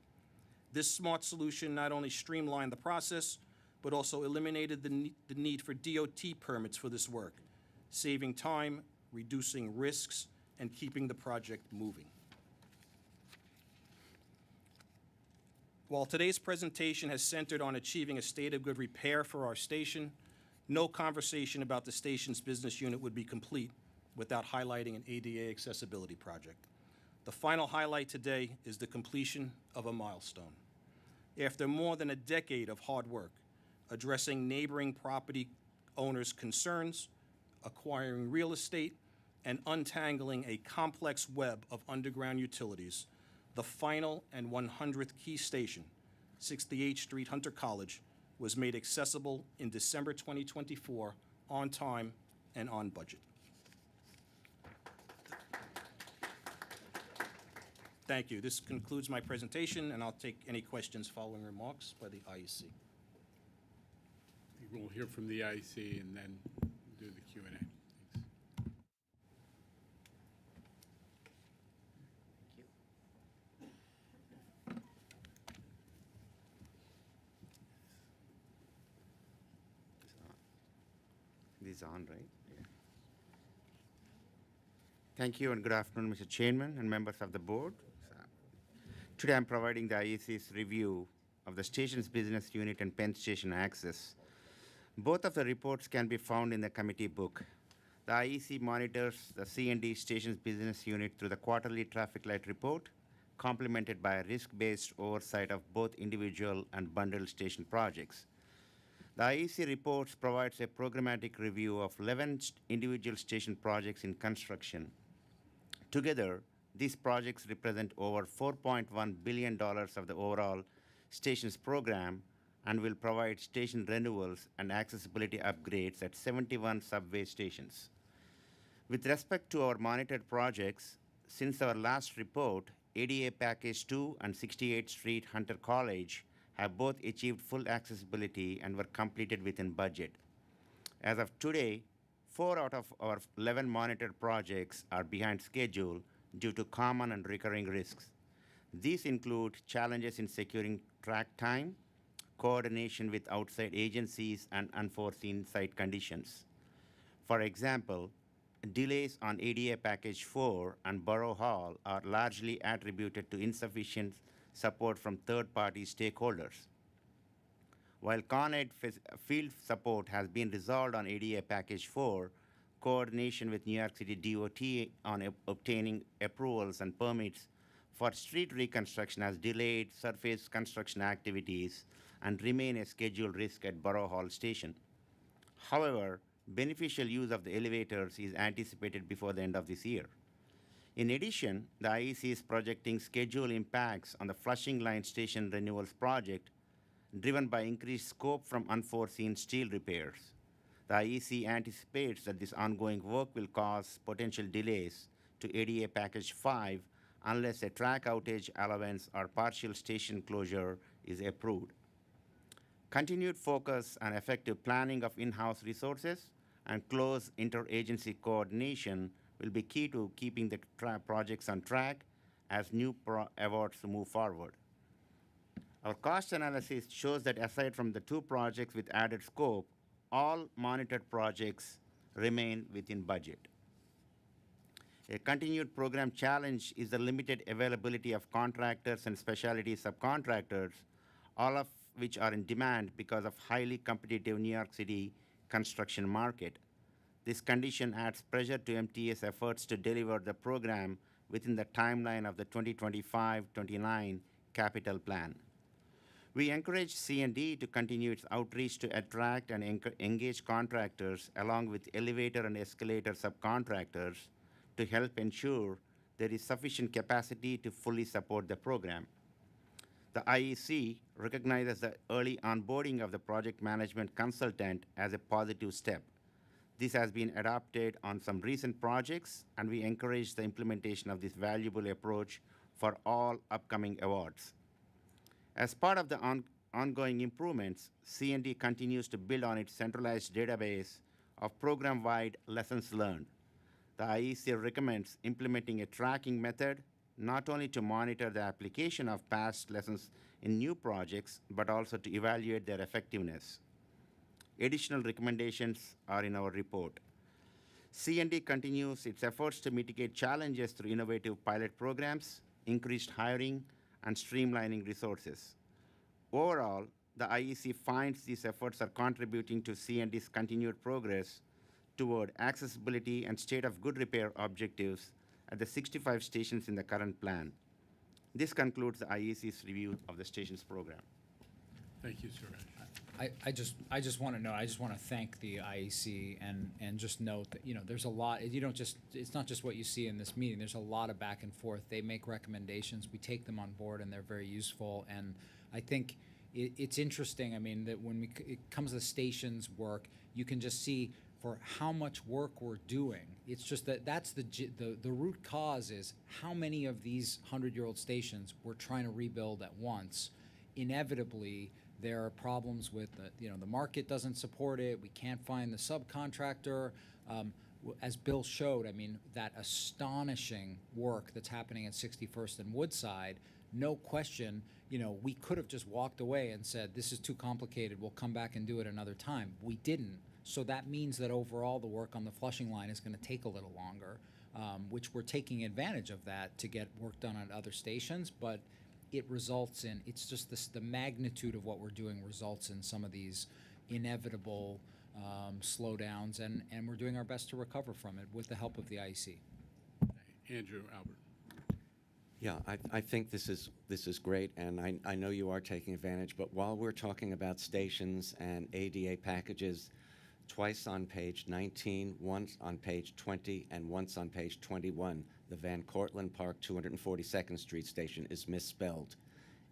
This smart solution not only streamlined the process, but also eliminated the need for DOT permits for this work, saving time, reducing risks, and keeping the project moving. While today's presentation has centered on achieving a state of good repair for our station, no conversation about the station's business unit would be complete without highlighting an ADA accessibility project. The final highlight today is the completion of a milestone. After more than a decade of hard work, addressing neighboring property owners' concerns, acquiring real estate, and untangling a complex web of underground utilities, the final and 100th key station, 68th Street Hunter College, was made accessible in December 2024 on time and on budget. Thank you. This concludes my presentation, and I'll take any questions following remarks by the IEC. We'll hear from the IEC and then do the Q&A. Thanks. This is on, right? Yeah. Thank you and good afternoon, Mr. Chairman and members of the board. Today I'm providing the IEC's review of the station's business unit and Penn Station Access. Both of the reports can be found in the committee book. The IEC monitors the C&D station's business unit through the quarterly traffic light report, complemented by a risk-based oversight of both individual and bundled station projects. The IEC reports provides a programmatic review of 11 individual station projects in construction. Together, these projects represent over $4.1 billion of the overall stations program and will provide station renewals and accessibility upgrades at 71 subway stations. With respect to our monitored projects, since our last report, ADA Package 2 and 68th Street Hunter College have both achieved full accessibility and were completed within budget. As of today, 4 out of our 11 monitored projects are behind schedule due to common and recurring risks. These include challenges in securing track time, coordination with outside agencies, and unforeseen site conditions. For example, delays on ADA Package 4 and Borough Hall are largely attributed to insufficient support from third-party stakeholders. While Con-Ed field support has been resolved on ADA Package 4, coordination with New York City DOT on obtaining approvals and permits for street reconstruction has delayed surface construction activities and remain a scheduled risk at Borough Hall Station. However, beneficial use of the elevators is anticipated before the end of this year. In addition, the IEC is projecting schedule impacts on the Flushing Line Station Renewals project, driven by increased scope from unforeseen steel repairs. The IEC anticipates that this ongoing work will cause potential delays to ADA Package 5 unless a track outage allowance or partial station closure is approved. Continued focus on effective planning of in-house resources and close interagency coordination will be key to keeping the projects on track as new awards move forward. Our cost analysis shows that aside from the 2 projects with added scope, all monitored projects remain within budget. A continued program challenge is the limited availability of contractors and specialty subcontractors, all of which are in demand because of highly competitive New York City construction market. This condition adds pressure to MTA's efforts to deliver the program within the timeline of the 2025-29 capital plan. We encourage C&D to continue its outreach to attract and engage contractors along with elevator and escalator subcontractors to help ensure there is sufficient capacity to fully support the program. The IEC recognizes the early onboarding of the project management consultant as a positive step. This has been adopted on some recent projects, and we encourage the implementation of this valuable approach for all upcoming awards. As part of the ongoing improvements, C&D continues to build on its centralized database of program-wide lessons learned. The IEC recommends implementing a tracking method not only to monitor the application of past lessons in new projects, but also to evaluate their effectiveness. Additional recommendations are in our report. C&D continues its efforts to mitigate challenges through innovative pilot programs, increased hiring, and streamlining resources. Overall, the IEC finds these efforts are contributing to C&D's continued progress toward accessibility and state of good repair objectives at the 65 stations in the current plan. This concludes the IEC's review of the stations program. Thank you, Suraj. I just want to thank the IEC and just note that, there's a lot, it's not just what you see in this meeting, there's a lot of back and forth. They make recommendations, we take them on board, and they're very useful. And I think it's interesting, that when it comes to the stations work, you can just see for how much work we're doing. It's just that's the root cause is how many of these 100-year-old stations we're trying to rebuild at once. Inevitably, there are problems with the market doesn't support it. We can't find the subcontractor. As Bill showed, that astonishing work that's happening at 61st and Woodside, no question, we could have just walked away and said, this is too complicated, we'll come back and do it another time. We didn't. So that means that overall the work on the Flushing line is going to take a little longer, which we're taking advantage of that to get work done at other stations. But it results in, it's just the magnitude of what we're doing results in some of these inevitable slowdowns, and we're doing our best to recover from it with the help of the IEC. Andrew Albert. Yeah, I think this is great, and I know you are taking advantage, but while we're talking about stations and ADA packages, twice on page 19, once on page 20, and once on page 21, the Van Cortlandt Park 242nd Street station is misspelled.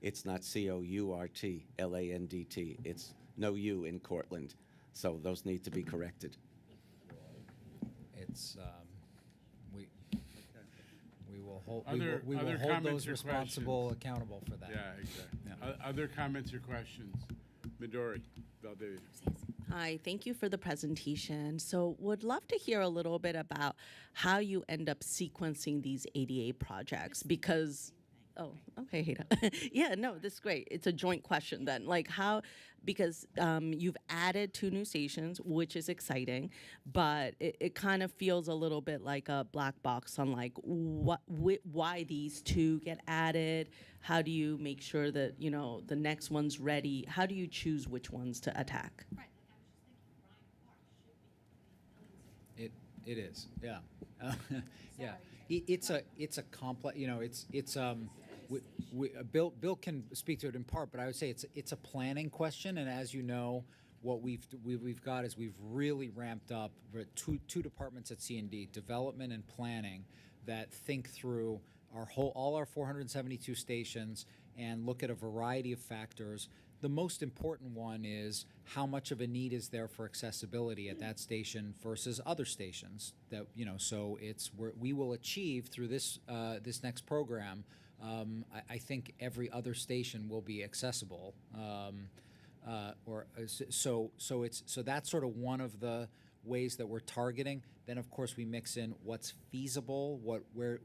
It's not Courtlandt, it's no U in Cortland, so those need to be corrected. It's we will hold Other hold comments those or responsible questions? accountable for that. Yeah, exactly. Yeah. Other comments or questions? Midori, Valdivia. Hi, thank you for the presentation. So would love to hear a little bit about how you end up sequencing these ADA projects because, oh, okay, Heda. Yeah, no, this is great. It's a joint question then. Like how, because you've added 2 new stations, which is exciting, but it kind of feels a little bit like a black box on like why these 2 get added. How do you make sure that, you know, the next one's ready? How do you choose which ones to attack? Right. It is, yeah, yeah. It's a complex. You know, Bill can speak to it in part, but I would say it's a planning question. And as you know, what we've got is we've really ramped up two departments at C&D, development and planning, that think through all our 472 stations and look at a variety of factors. The most important one is how much of a need is there for accessibility at that station versus other stations that, you know, so we will achieve through this next program. I think every other station will be accessible, so that's sort of one of the ways that we're targeting. Then of course we mix in what's feasible, where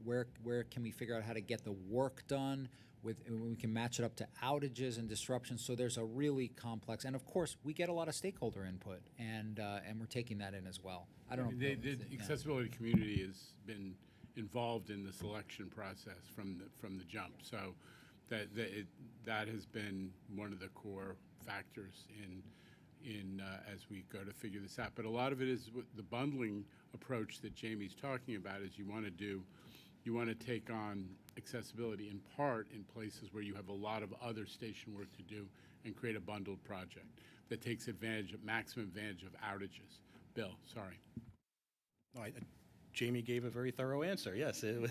can we figure out how to get the work done. We can match it up to outages and disruptions. So there's a really complex, and of course we get a lot of stakeholder input, and we're taking that in as well. I don't know. The accessibility community has been involved in the selection process from the jump. So that has been one of the core factors in as we go to figure this out. But a lot of it is the bundling approach that Jamie's talking about. Is you want to take on accessibility in part in places where you have a lot of other station work to do and create a bundled project that takes maximum advantage of outages. Bill, sorry. No, Jamie gave a very thorough answer. Yes. Okay.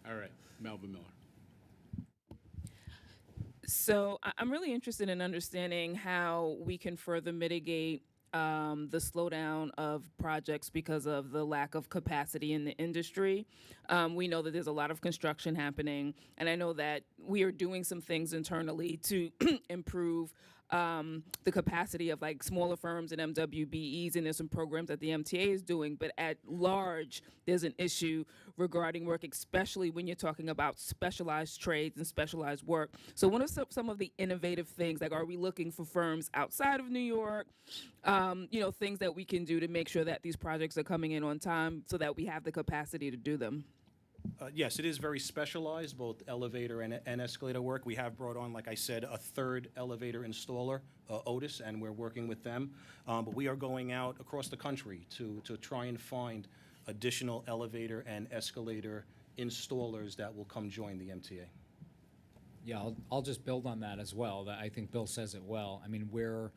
All right. Melvin Miller. So I'm really interested in understanding how we can further mitigate the slowdown of projects because of the lack of capacity in the industry. We know that there's a lot of construction happening, and I know that we are doing some things internally to improve the capacity of like smaller firms and MWBEs, and there's some programs that the MTA is doing, but at large, there's an issue regarding work, especially when you're talking about specialized trades and specialized work. So what are some of the innovative things? Like, are we looking for firms outside of New York? Things that we can do to make sure that these projects are coming in on time so that we have the capacity to do them. Yes, it is very specialized, both elevator and escalator work. We have brought on, like I said, a 3rd elevator installer, Otis, and we're working with them. But we are going out across the country to try and find additional elevator and escalator installers that will come join the MTA. Yeah, I'll just build on that as well. I think Bill says it well. I mean, we're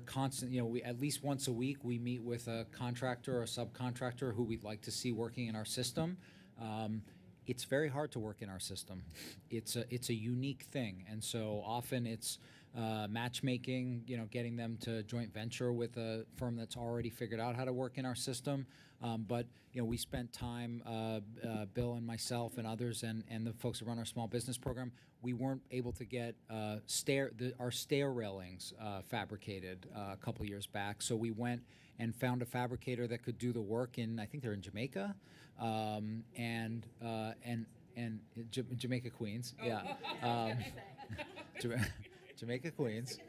constant, we at least once a week we meet with a contractor or a subcontractor who we'd like to see working in our system. It's very hard to work in our system. It's a unique thing, and so often it's matchmaking, getting them to joint venture with a firm that's already figured out how to work in our system. But we spent time, Bill and myself and others, and the folks who run our small business program. We weren't able to get our stair railings fabricated a couple years back, so we went and found a fabricator that could do the work I think they're in Jamaica, and Jamaica, Queens, yeah, Jamaica, Queens.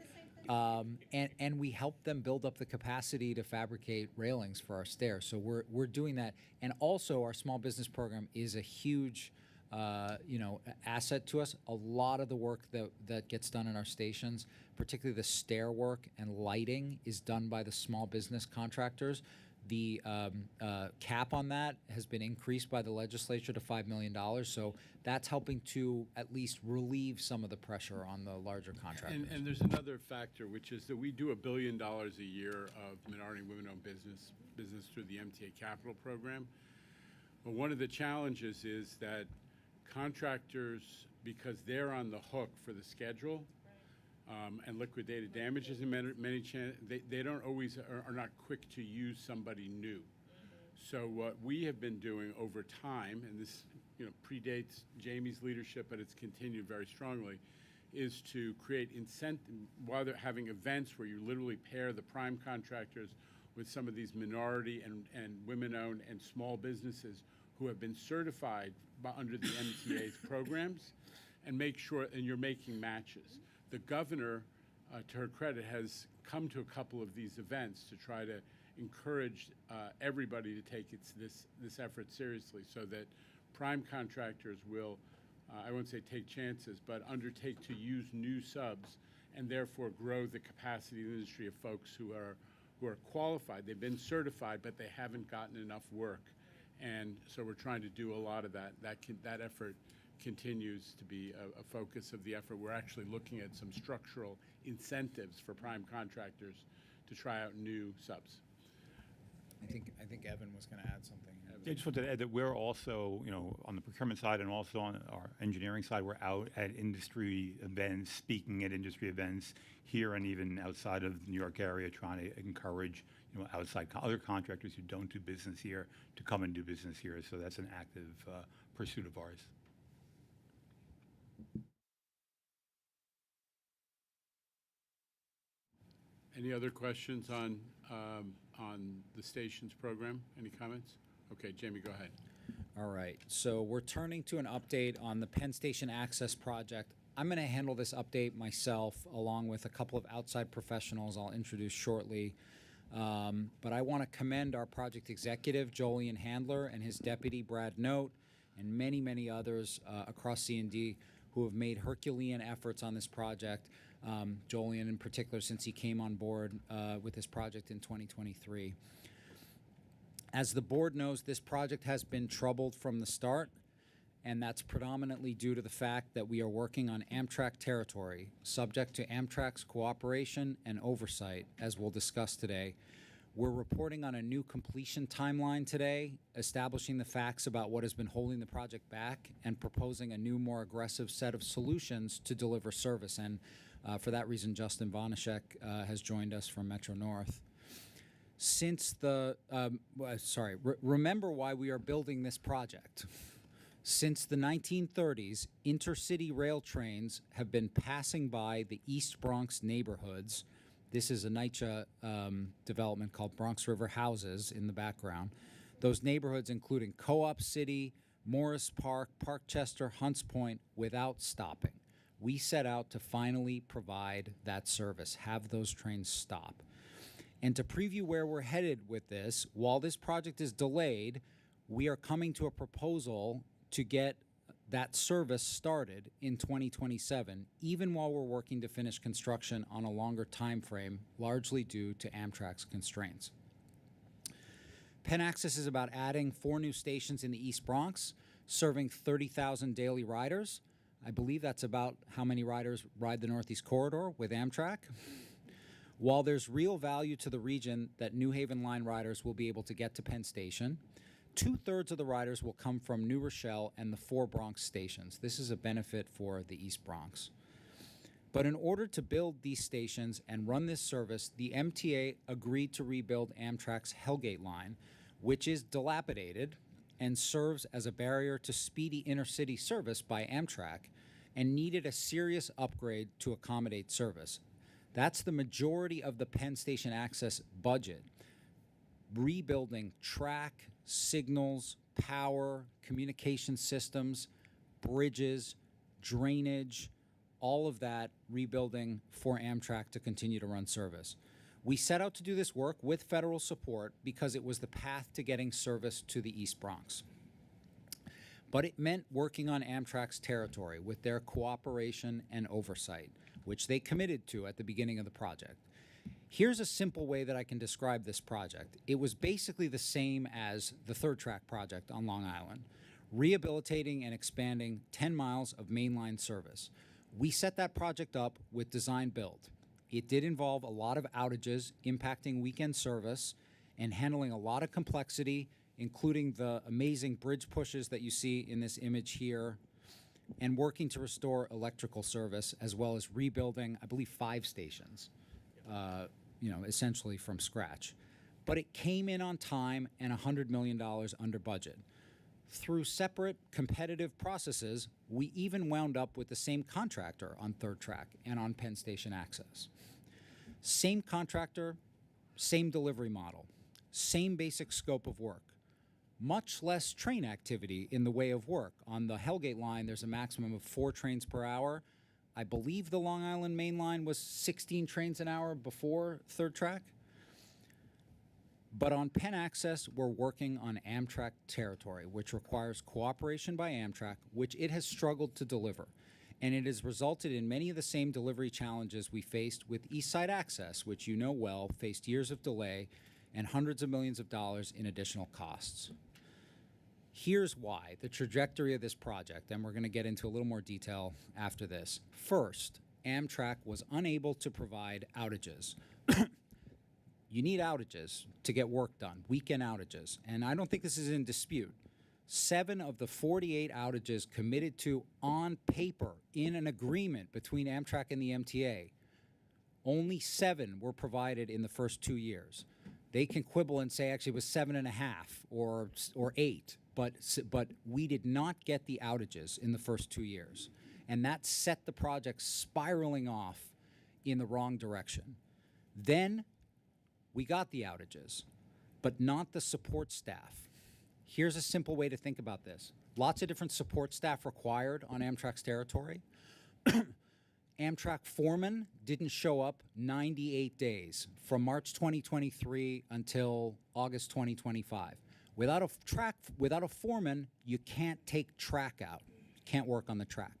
And we help them build up the capacity to fabricate railings for our stairs. So we're doing that. And also our small business program is a huge asset to us. A lot of the work that gets done in our stations, particularly the stair work and lighting, is done by the small business contractors. The cap on that has been increased by the legislature to $5 million, so that's helping to at least relieve some of the pressure on the larger contractors. And there's another factor, which is that we do $1 billion a year of minority and women-owned business through the MTA Capital Program. But one of the challenges is that contractors, because they're on the hook for the schedule and liquidated damages, in they don't always are not quick to use somebody new. So what we have been doing over time, and this predates Jamie's leadership, but it's continued very strongly, is to create incentive while they're having events where you literally pair the prime contractors with some of these minority and women-owned and small businesses who have been certified under the MTA's programs, and make sure, and you're making matches. The governor, to her credit, has come to a couple of these events to try to encourage everybody to take this effort seriously, so that prime contractors will, I won't say take chances, but undertake to use new subs and therefore grow the capacity of the industry of folks who are qualified. They've been certified, but they haven't gotten enough work. And so we're trying to do a lot of that. That effort continues to be a focus of the effort. We're actually looking at some structural incentives for prime contractors to try out new subs. I think Evan was going to add something. I just wanted to add that we're also, on the procurement side and also on our engineering side, we're out at industry events, speaking at industry events here and even outside of the New York area, trying to encourage, outside other contractors who don't do business here to come and do business here. So that's an active pursuit of ours. Any other questions on the stations program? Any comments? Okay, Jamie, go ahead. All right, so we're turning to an update on the Penn Station Access Project. I'm going to handle this update myself, along with a couple of outside professionals I'll introduce shortly. But I want to commend our project executive, Jolien Handler, and his deputy, Brad Note, and many, many others across C&D who have made Herculean efforts on this project. Jolien in particular, since he came on board with this project in 2023. As the board knows, this project has been troubled from the start, and that's predominantly due to the fact that we are working on Amtrak territory, subject to Amtrak's cooperation and oversight, as we'll discuss today. We're reporting on a new completion timeline today, establishing the facts about what has been holding the project back and proposing a new, more aggressive set of solutions to deliver service. And for that reason, Justin Vanashek has joined us from Metro North. Since the, remember why we are building this project. Since the 1930s, intercity rail trains have been passing by the East Bronx neighborhoods. This is a NYCHA development called Bronx River Houses in the background. Those neighborhoods including Co-op City, Morris Park, Parkchester, Hunts Point, without stopping. We set out to finally provide that service, have those trains stop. And to preview where we're headed with this, while this project is delayed, we are coming to a proposal to get that service started in 2027, even while we're working to finish construction on a longer time frame, largely due to Amtrak's constraints. Penn Access is about adding 4 new stations in the East Bronx, serving 30,000 daily riders. I believe that's about how many riders ride the Northeast Corridor with Amtrak. While there's real value to the region that New Haven Line riders will be able to get to Penn Station, 2/3 of the riders will come from New Rochelle and the 4 Bronx stations. This is a benefit for the East Bronx. But in order to build these stations and run this service, the MTA agreed to rebuild Amtrak's Hellgate line, which is dilapidated and serves as a barrier to speedy intercity service by Amtrak, and needed a serious upgrade to accommodate service. That's the majority of the Penn Station Access budget. Rebuilding track, signals, power, communication systems, bridges, drainage, all of that rebuilding for Amtrak to continue to run service. We set out to do this work with federal support because it was the path to getting service to the East Bronx. but it meant working on Amtrak's territory with their cooperation and oversight, which they committed to at the beginning of the project. Here's a simple way that I can describe this project. It was basically the same as the third track project on Long Island, rehabilitating and expanding 10 miles of mainline service. We set that project up with design build. It did involve a lot of outages impacting weekend service and handling a lot of complexity, including the amazing bridge pushes that you see in this image here, and working to restore electrical service, as well as rebuilding, I believe, 5 stations, essentially from scratch. But it came in on time and $100 million under budget. Through separate competitive processes, we even wound up with the same contractor on third track and on Penn Station Access. Same contractor, same delivery model, same basic scope of work. Much less train activity in the way of work. On the Hellgate line, there's a maximum of 4 trains per hour. I believe the Long Island main line was 16 trains an hour before third track. But on Penn Access, we're working on Amtrak territory, which requires cooperation by Amtrak, which it has struggled to deliver. And it has resulted in many of the same delivery challenges we faced with East Side Access, which you know well, faced years of delay and hundreds of millions of dollars in additional costs. Here's why, the trajectory of this project, and we're going to get into a little more detail after this. First, Amtrak was unable to provide outages. You need outages to get work done, weekend outages, and I don't think this is in dispute. 7 of the 48 outages committed to on paper in an agreement between Amtrak and the MTA, only 7 were provided in the first 2 years. They can quibble and say actually it was 7.5 or 8, but we did not get the outages in the first 2 years, and that set the project spiraling off in the wrong direction. Then we got the outages, but not the support staff. Here's a simple way to think about this. Lots of different support staff required on Amtrak's territory. Amtrak foreman didn't show up 98 days from March 2023 until August 2025. Without a foreman, you can't take track out. You can't work on the track.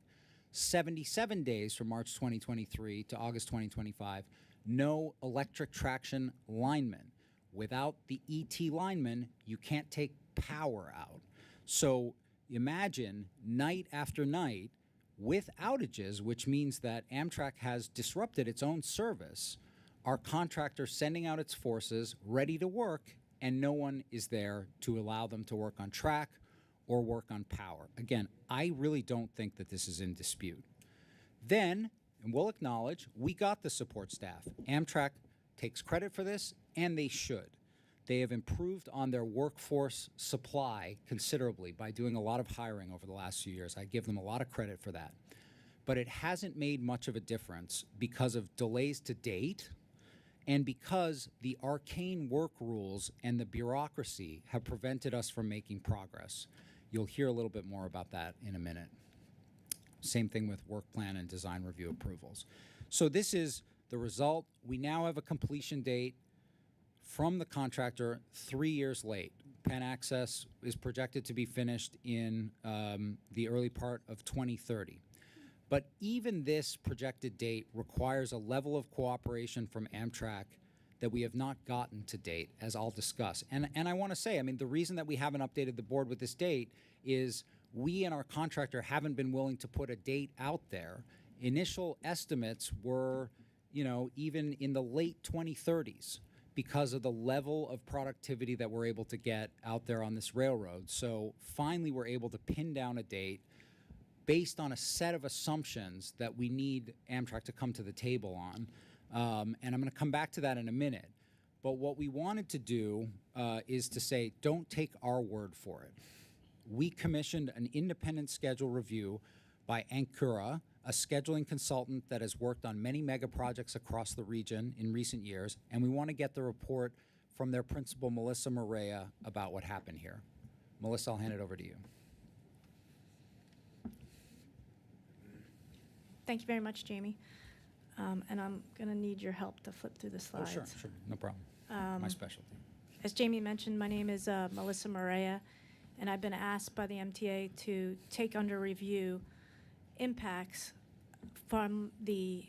77 days from March 2023 to August 2025, no electric traction lineman. Without the ET lineman, you can't take power out. So imagine night after night with outages, which means that Amtrak has disrupted its own service, our contractor sending out its forces ready to work, and no one is there to allow them to work on track or work on power. Again, I really don't think that this is in dispute. Then, and we'll acknowledge, we got the support staff. Amtrak takes credit for this, and they should. They have improved on their workforce supply considerably by doing a lot of hiring over the last few years. I give them a lot of credit for that. But it hasn't made much of a difference because of delays to date and because the arcane work rules and the bureaucracy have prevented us from making progress. You'll hear a little bit more about that in a minute. Same thing with work plan and design review approvals. So this is the result. We now have a completion date from the contractor 3 years late. Penn Access is projected to be finished in the early part of 2030. But even this projected date requires a level of cooperation from Amtrak that we have not gotten to date, as I'll discuss. And I want to say, I mean, the reason that we haven't updated the board with this date is we and our contractor haven't been willing to put a date out there. Initial estimates were, even in the late 2030s because of the level of productivity that we're able to get out there on this railroad. So finally, we're able to pin down a date based on a set of assumptions that we need Amtrak to come to the table on. And I'm going to come back to that in a minute. But what we wanted to do is to say, don't take our word for it. We commissioned an independent schedule review by Ankura, a scheduling consultant that has worked on many mega projects across the region in recent years, and we want to get the report from their principal, Melissa Morea, about what happened here. Melissa, I'll hand it over to you. Thank you very much, Jamie. And I'm going to need your help to flip through the slides. Oh, sure, no problem. My specialty. As Jamie mentioned, my name is Melissa Morea, and I've been asked by the MTA to take under review impacts from the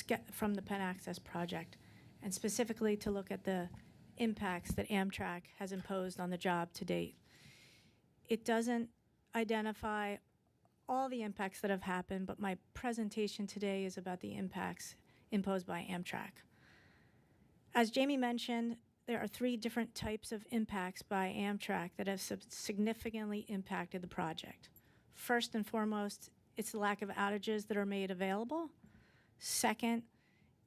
Penn Access project, and specifically to look at the impacts that Amtrak has imposed on the job to date. It doesn't identify all the impacts that have happened, but my presentation today is about the impacts imposed by Amtrak. As Jamie mentioned, there are 3 different types of impacts by Amtrak that have significantly impacted the project. First and foremost, it's the lack of outages that are made available. Second,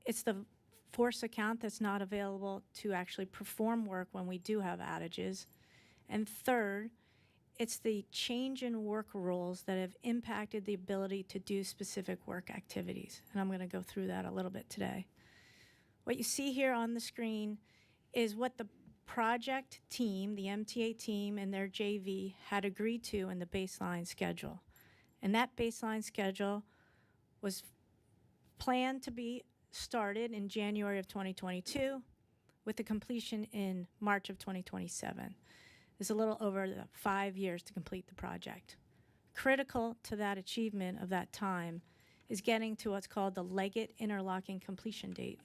it's the force account that's not available to actually perform work when we do have outages. And third, it's the change in work rules that have impacted the ability to do specific work activities. And I'm going to go through that a little bit today. What you see here on the screen is what the project team, the MTA team and their JV, had agreed to in the baseline schedule. And that baseline schedule was planned to be started in January of 2022 with the completion in March of 2027. It's a little over 5 years to complete the project. Critical to that achievement of that time is getting to what's called the Leggett interlocking completion date.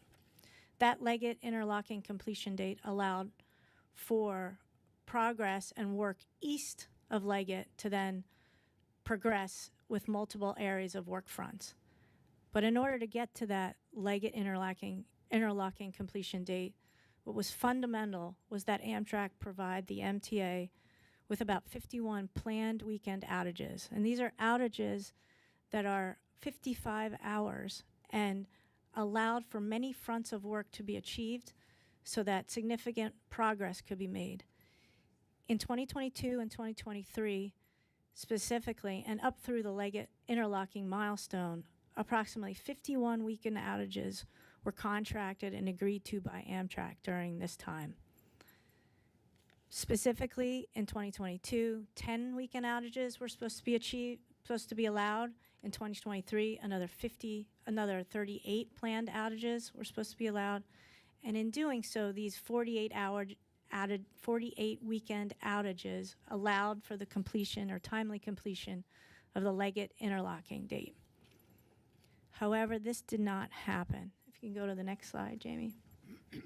That Leggett interlocking completion date allowed for progress and work east of Leggett to then progress with multiple areas of work fronts. But in order to get to that Leggett interlocking completion date, what was fundamental was that Amtrak provide the MTA with about 51 planned weekend outages. And these are outages that are 55 hours and allowed for many fronts of work to be achieved so that significant progress could be made. In 2022 and 2023, specifically, and up through the Leggett interlocking milestone, approximately 51 weekend outages were contracted and agreed to by Amtrak during this time. Specifically, in 2022, 10 weekend outages were supposed to be allowed. In 2023, another 38 planned outages were supposed to be allowed. And in doing so, these 48 weekend outages allowed for the completion or timely completion of the Leggett interlocking date. However, this did not happen. If you can go to the next slide, Jamie. What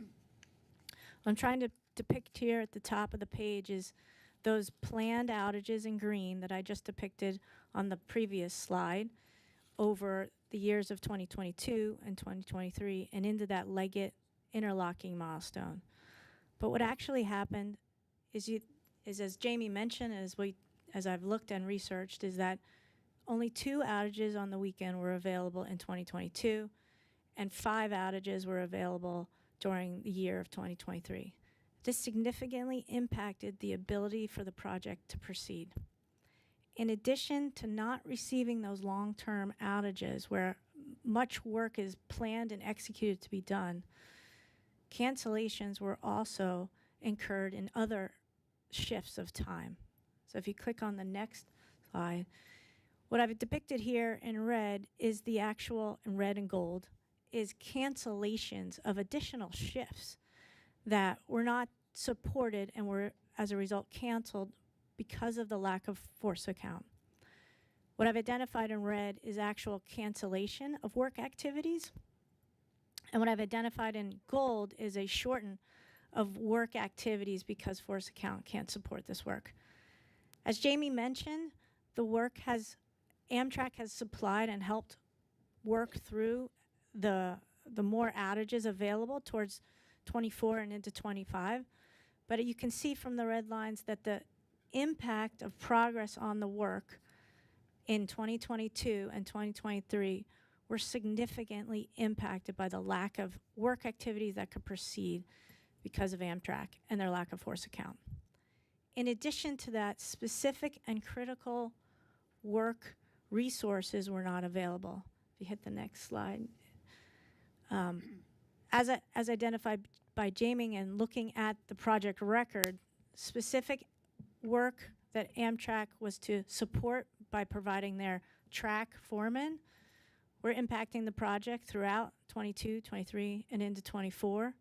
I'm trying to depict here at the top of the page is those planned outages in green that I just depicted on the previous slide over the years of 2022 and 2023 and into that Leggett interlocking milestone. But what actually happened is as Jamie mentioned, as I've looked and researched, is that only 2 outages on the weekend were available in 2022, and 5 outages were available during the year of 2023. This significantly impacted the ability for the project to proceed. In addition to not receiving those long-term outages where much work is planned and executed to be done, cancellations were also incurred in other shifts of time. So if you click on the next slide, what I've depicted here in red is the actual, in red and gold, is cancellations of additional shifts that were not supported and were, as a result, canceled because of the lack of force account. What I've identified in red is actual cancellation of work activities. And what I've identified in gold is a shorten of work activities because force account can't support this work. As Jamie mentioned, Amtrak has supplied and helped work through the more outages available towards 24 and into 25. But you can see from the red lines that the impact of progress on the work in 2022 and 2023 were significantly impacted by the lack of work activities that could proceed because of Amtrak and their lack of force account. In addition to that, specific and critical work resources were not available. If you hit the next slide. As identified by Jamie and looking at the project record, specific work that Amtrak was to support by providing their track foremen were impacting the project throughout 22, 23, and into 24.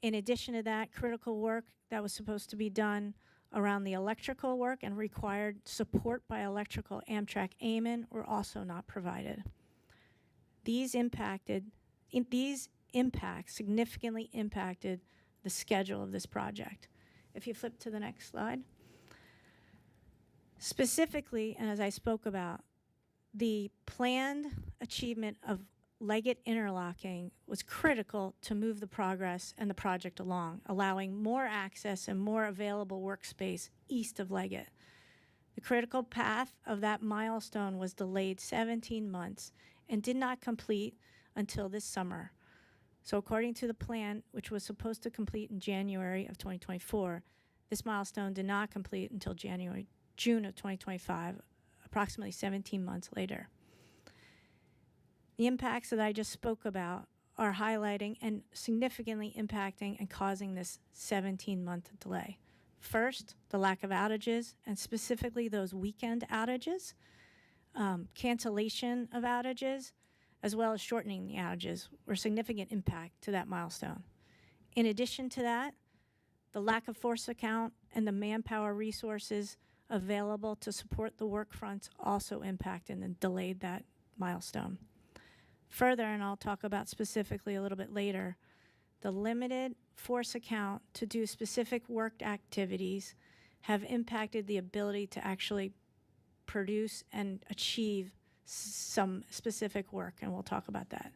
In addition to that, critical work that was supposed to be done around the electrical work and required support by electrical Amtrak Amen were also not provided. These impacts significantly impacted the schedule of this project. If you flip to the next slide. Specifically, and as I spoke about, the planned achievement of Leggett interlocking was critical to move the progress and the project along, allowing more access and more available workspace east of Leggett. The critical path of that milestone was delayed 17 months and did not complete until this summer. So according to the plan, which was supposed to complete in January of 2024, this milestone did not complete until June of 2025, approximately 17 months later. The impacts that I just spoke about are highlighting and significantly impacting and causing this 17-month delay. First, the lack of outages, and specifically those weekend outages, cancellation of outages, as well as shortening the outages were significant impact to that milestone. In addition to that, the lack of force account and the manpower resources available to support the work fronts also impacted and delayed that milestone. Further, and I'll talk about specifically a little bit later, the limited force account to do specific work activities have impacted the ability to actually produce and achieve some specific work, and we'll talk about that.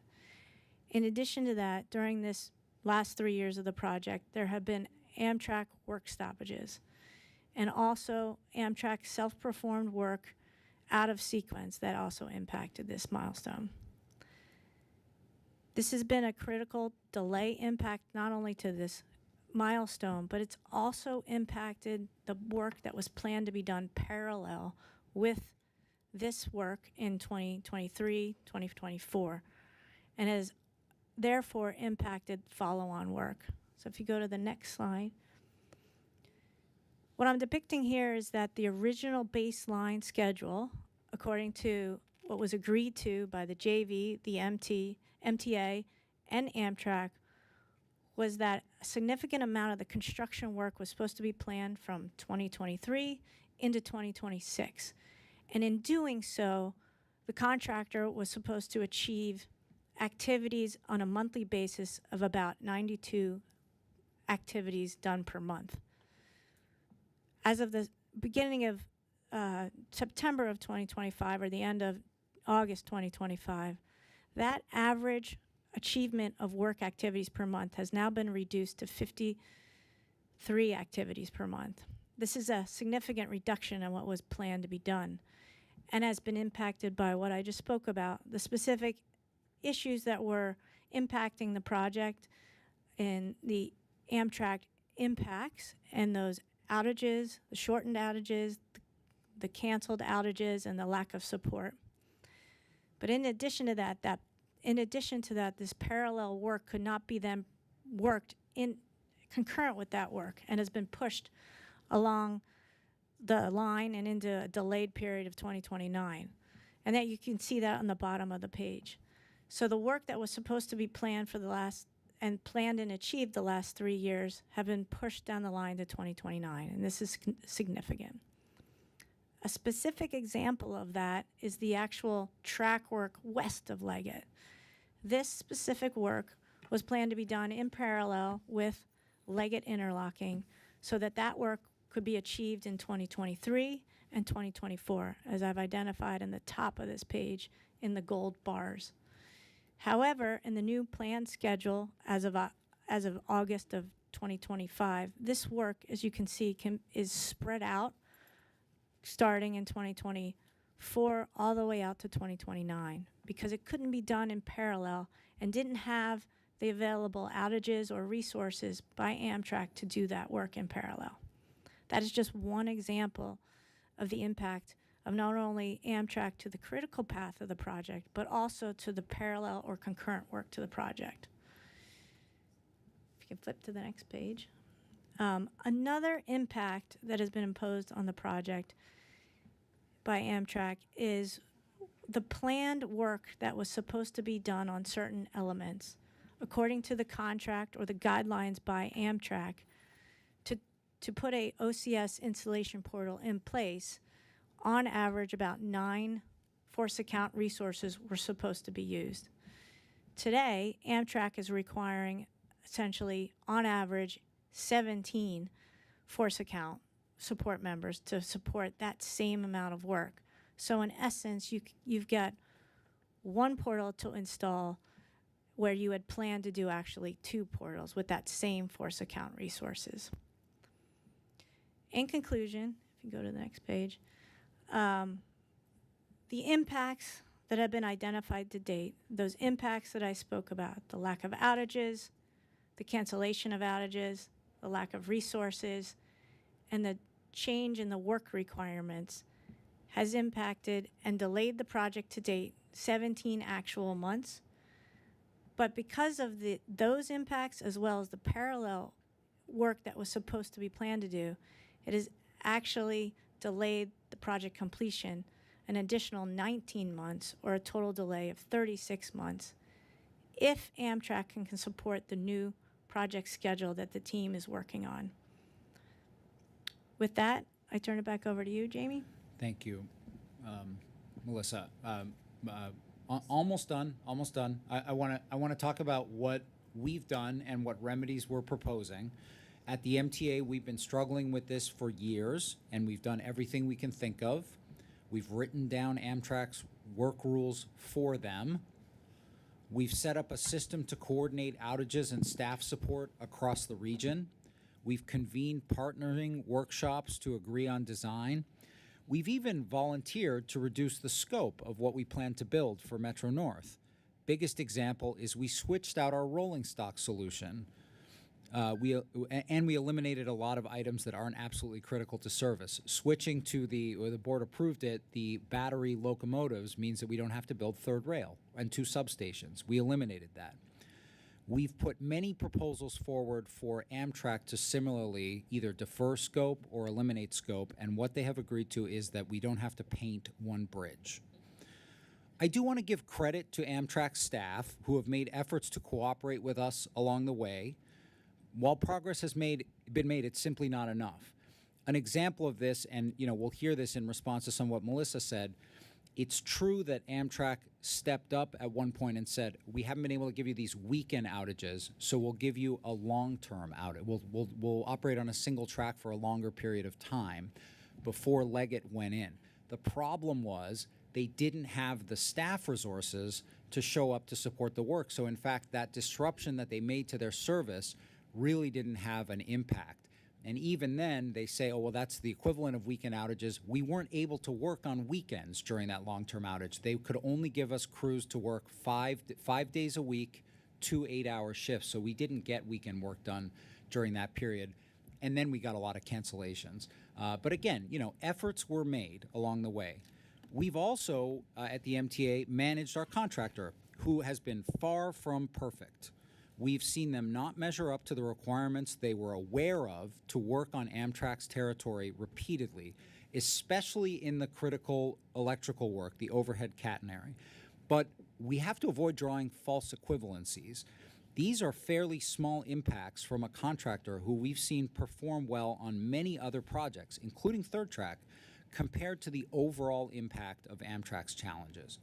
In addition to that, during this last 3 years of the project, there have been Amtrak work stoppages and also Amtrak self-performed work out of sequence that also impacted this milestone. This has been a critical delay impact not only to this milestone, but it's also impacted the work that was planned to be done parallel with this work in 2023, 2024, and has therefore impacted follow-on work. So if you go to the next slide. What I'm depicting here is that the original baseline schedule, according to what was agreed to by the JV, the MTA, and Amtrak, was that a significant amount of the construction work was supposed to be planned from 2023 into 2026. And in doing so, the contractor was supposed to achieve activities on a monthly basis of about 92 activities done per month. As of the beginning of September of 2025 or the end of August 2025, that average achievement of work activities per month has now been reduced to 53 activities per month. This is a significant reduction in what was planned to be done and has been impacted by what I just spoke about, the specific issues that were impacting the project and the Amtrak impacts and those outages, the shortened outages, the canceled outages, and the lack of support. But in addition to that, this parallel work could not be then worked in concurrent with that work and has been pushed along the line and into a delayed period of 2029. And that you can see that on the bottom of the page. So the work that was supposed to be planned for the last and planned and achieved the last 3 years have been pushed down the line to 2029, and this is significant. A specific example of that is the actual track work west of Leggett. This specific work was planned to be done in parallel with Leggett interlocking so that that work could be achieved in 2023 and 2024, as I've identified in the top of this page in the gold bars. However, in the new planned schedule as of August of 2025, this work, as you can see, is spread out starting in 2024 all the way out to 2029 because it couldn't be done in parallel and didn't have the available outages or resources by Amtrak to do that work in parallel. That is just one example of the impact of not only Amtrak to the critical path of the project, but also to the parallel or concurrent work to the project. If you can flip to the next page. Another impact that has been imposed on the project by Amtrak is the planned work that was supposed to be done on certain elements, according to the contract or the guidelines by Amtrak, to put a OCS installation portal in place, on average, about 9 force account resources were supposed to be used. Today, Amtrak is requiring essentially, on average, 17 force account support members to support that same amount of work. So in essence, you've got one portal to install where you had planned to do actually 2 portals with that same force account resources. In conclusion, if you go to the next page, the impacts that have been identified to date, those impacts that I spoke about, the lack of outages, the cancellation of outages, the lack of resources, and the change in the work requirements has impacted and delayed the project to date 17 actual months. But because of those impacts, as well as the parallel work that was supposed to be planned to do, it has actually delayed the project completion an additional 19 months, or a total delay of 36 months, if Amtrak can support the new project schedule that the team is working on. With that, I turn it back over to you, Jamie. Thank you, Melissa. Almost done. Almost done. I want to talk about what we've done and what remedies we're proposing. At the MTA, we've been struggling with this for years, and we've done everything we can think of. We've written down Amtrak's work rules for them. We've set up a system to coordinate outages and staff support across the region. We've convened partnering workshops to agree on design. We've even volunteered to reduce the scope of what we plan to build for Metro North. Biggest example is we switched out our rolling stock solution. We eliminated a lot of items that aren't absolutely critical to service. Switching to the board approved it, the battery locomotives means that we don't have to build third rail and 2 substations. We eliminated that. We've put many proposals forward for Amtrak to similarly either defer scope or eliminate scope, and what they have agreed to is that we don't have to paint one bridge. I do want to give credit to Amtrak staff who have made efforts to cooperate with us along the way. While progress has been made, it's simply not enough. An example of this, and we'll hear this in response to some of what Melissa said, it's true that Amtrak stepped up at one point and said, we haven't been able to give you these weekend outages, so we'll give you a long-term outage. We'll operate on a single track for a longer period of time before Leggett went in. The problem was they didn't have the staff resources to show up to support the work. So in fact, that disruption that they made to their service really didn't have an impact. And even then, they say, oh, well, that's the equivalent of weekend outages. We weren't able to work on weekends during that long-term outage. They could only give us crews to work five days a week, 2 8-hour shifts. So we didn't get weekend work done during that period. And then we got a lot of cancellations. But again, efforts were made along the way. We've also, at the MTA, managed our contractor, who has been far from perfect. We've seen them not measure up to the requirements they were aware of to work on Amtrak's territory repeatedly, especially in the critical electrical work, the overhead catenary. But we have to avoid drawing false equivalencies. These are fairly small impacts from a contractor who we've seen perform well on many other projects, including Third Track, compared to the overall impact of Amtrak's challenges.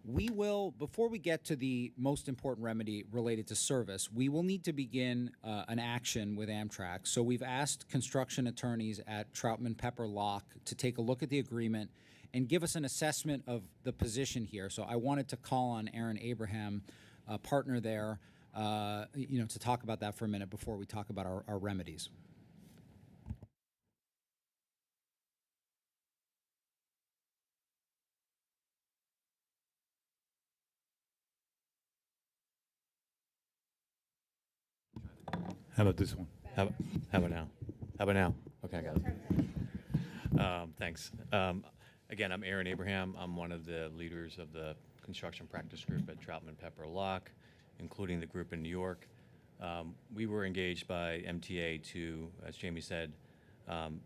We will, before we get to the most important remedy related to service, we will need to begin an action with Amtrak. So we've asked construction attorneys at Troutman Pepper Locke to take a look at the agreement and give us an assessment of the position here. So I wanted to call on Aaron Abraham, a partner there, to talk about that for a minute before we talk about our remedies. How about this one? How about now? How about now? Okay, I got it. Thanks. Again, I'm Aaron Abraham. I'm one of the leaders of the construction practice group at Troutman Pepper Locke, including the group in New York. We were engaged by MTA to, as Jamie said,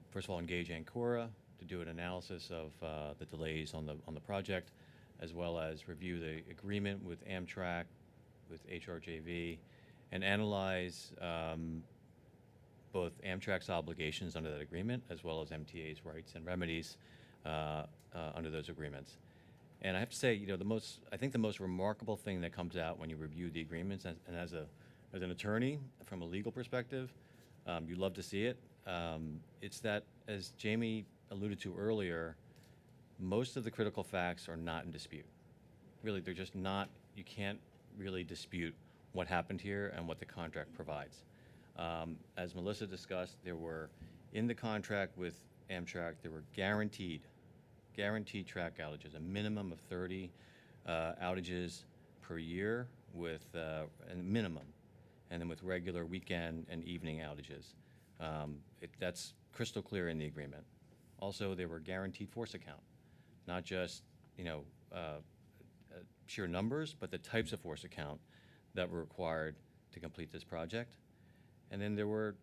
first of all, engage Ancora to do an analysis of the delays on the project, as well as review the agreement with Amtrak, with HRJV, and analyze both Amtrak's obligations under that agreement as well as MTA's rights and remedies under those agreements. And I have to say, I think the most remarkable thing that comes out when you review the agreements, and as an attorney from a legal perspective, you love to see it. It's that, as Jamie alluded to earlier, most of the critical facts are not in dispute. Really, they're just not. You can't really dispute what happened here and what the contract provides. As Melissa discussed, there were, in the contract with Amtrak, there were guaranteed track outages, a minimum of 30 outages per year with a minimum, and then with regular weekend and evening outages. That's crystal clear in the agreement. Also, there were guaranteed force account, not just sheer numbers, but the types of force account that were required to complete this project. And then there were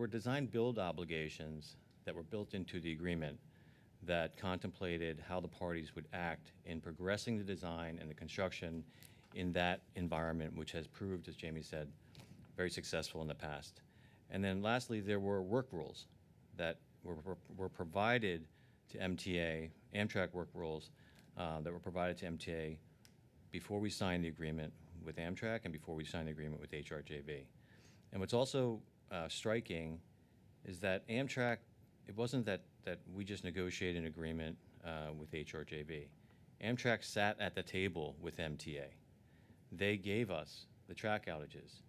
design build obligations that were built into the agreement that contemplated how the parties would act in progressing the design and the construction in that environment, which has proved, as Jamie said, very successful in the past. And then lastly, there were work rules that were provided to MTA, Amtrak work rules that were provided to MTA before we signed the agreement with Amtrak and before we signed the agreement with HRJV. And what's also striking is that Amtrak, it wasn't that we just negotiated an agreement with HRJV. Amtrak sat at the table with MTA. They gave us the track outages.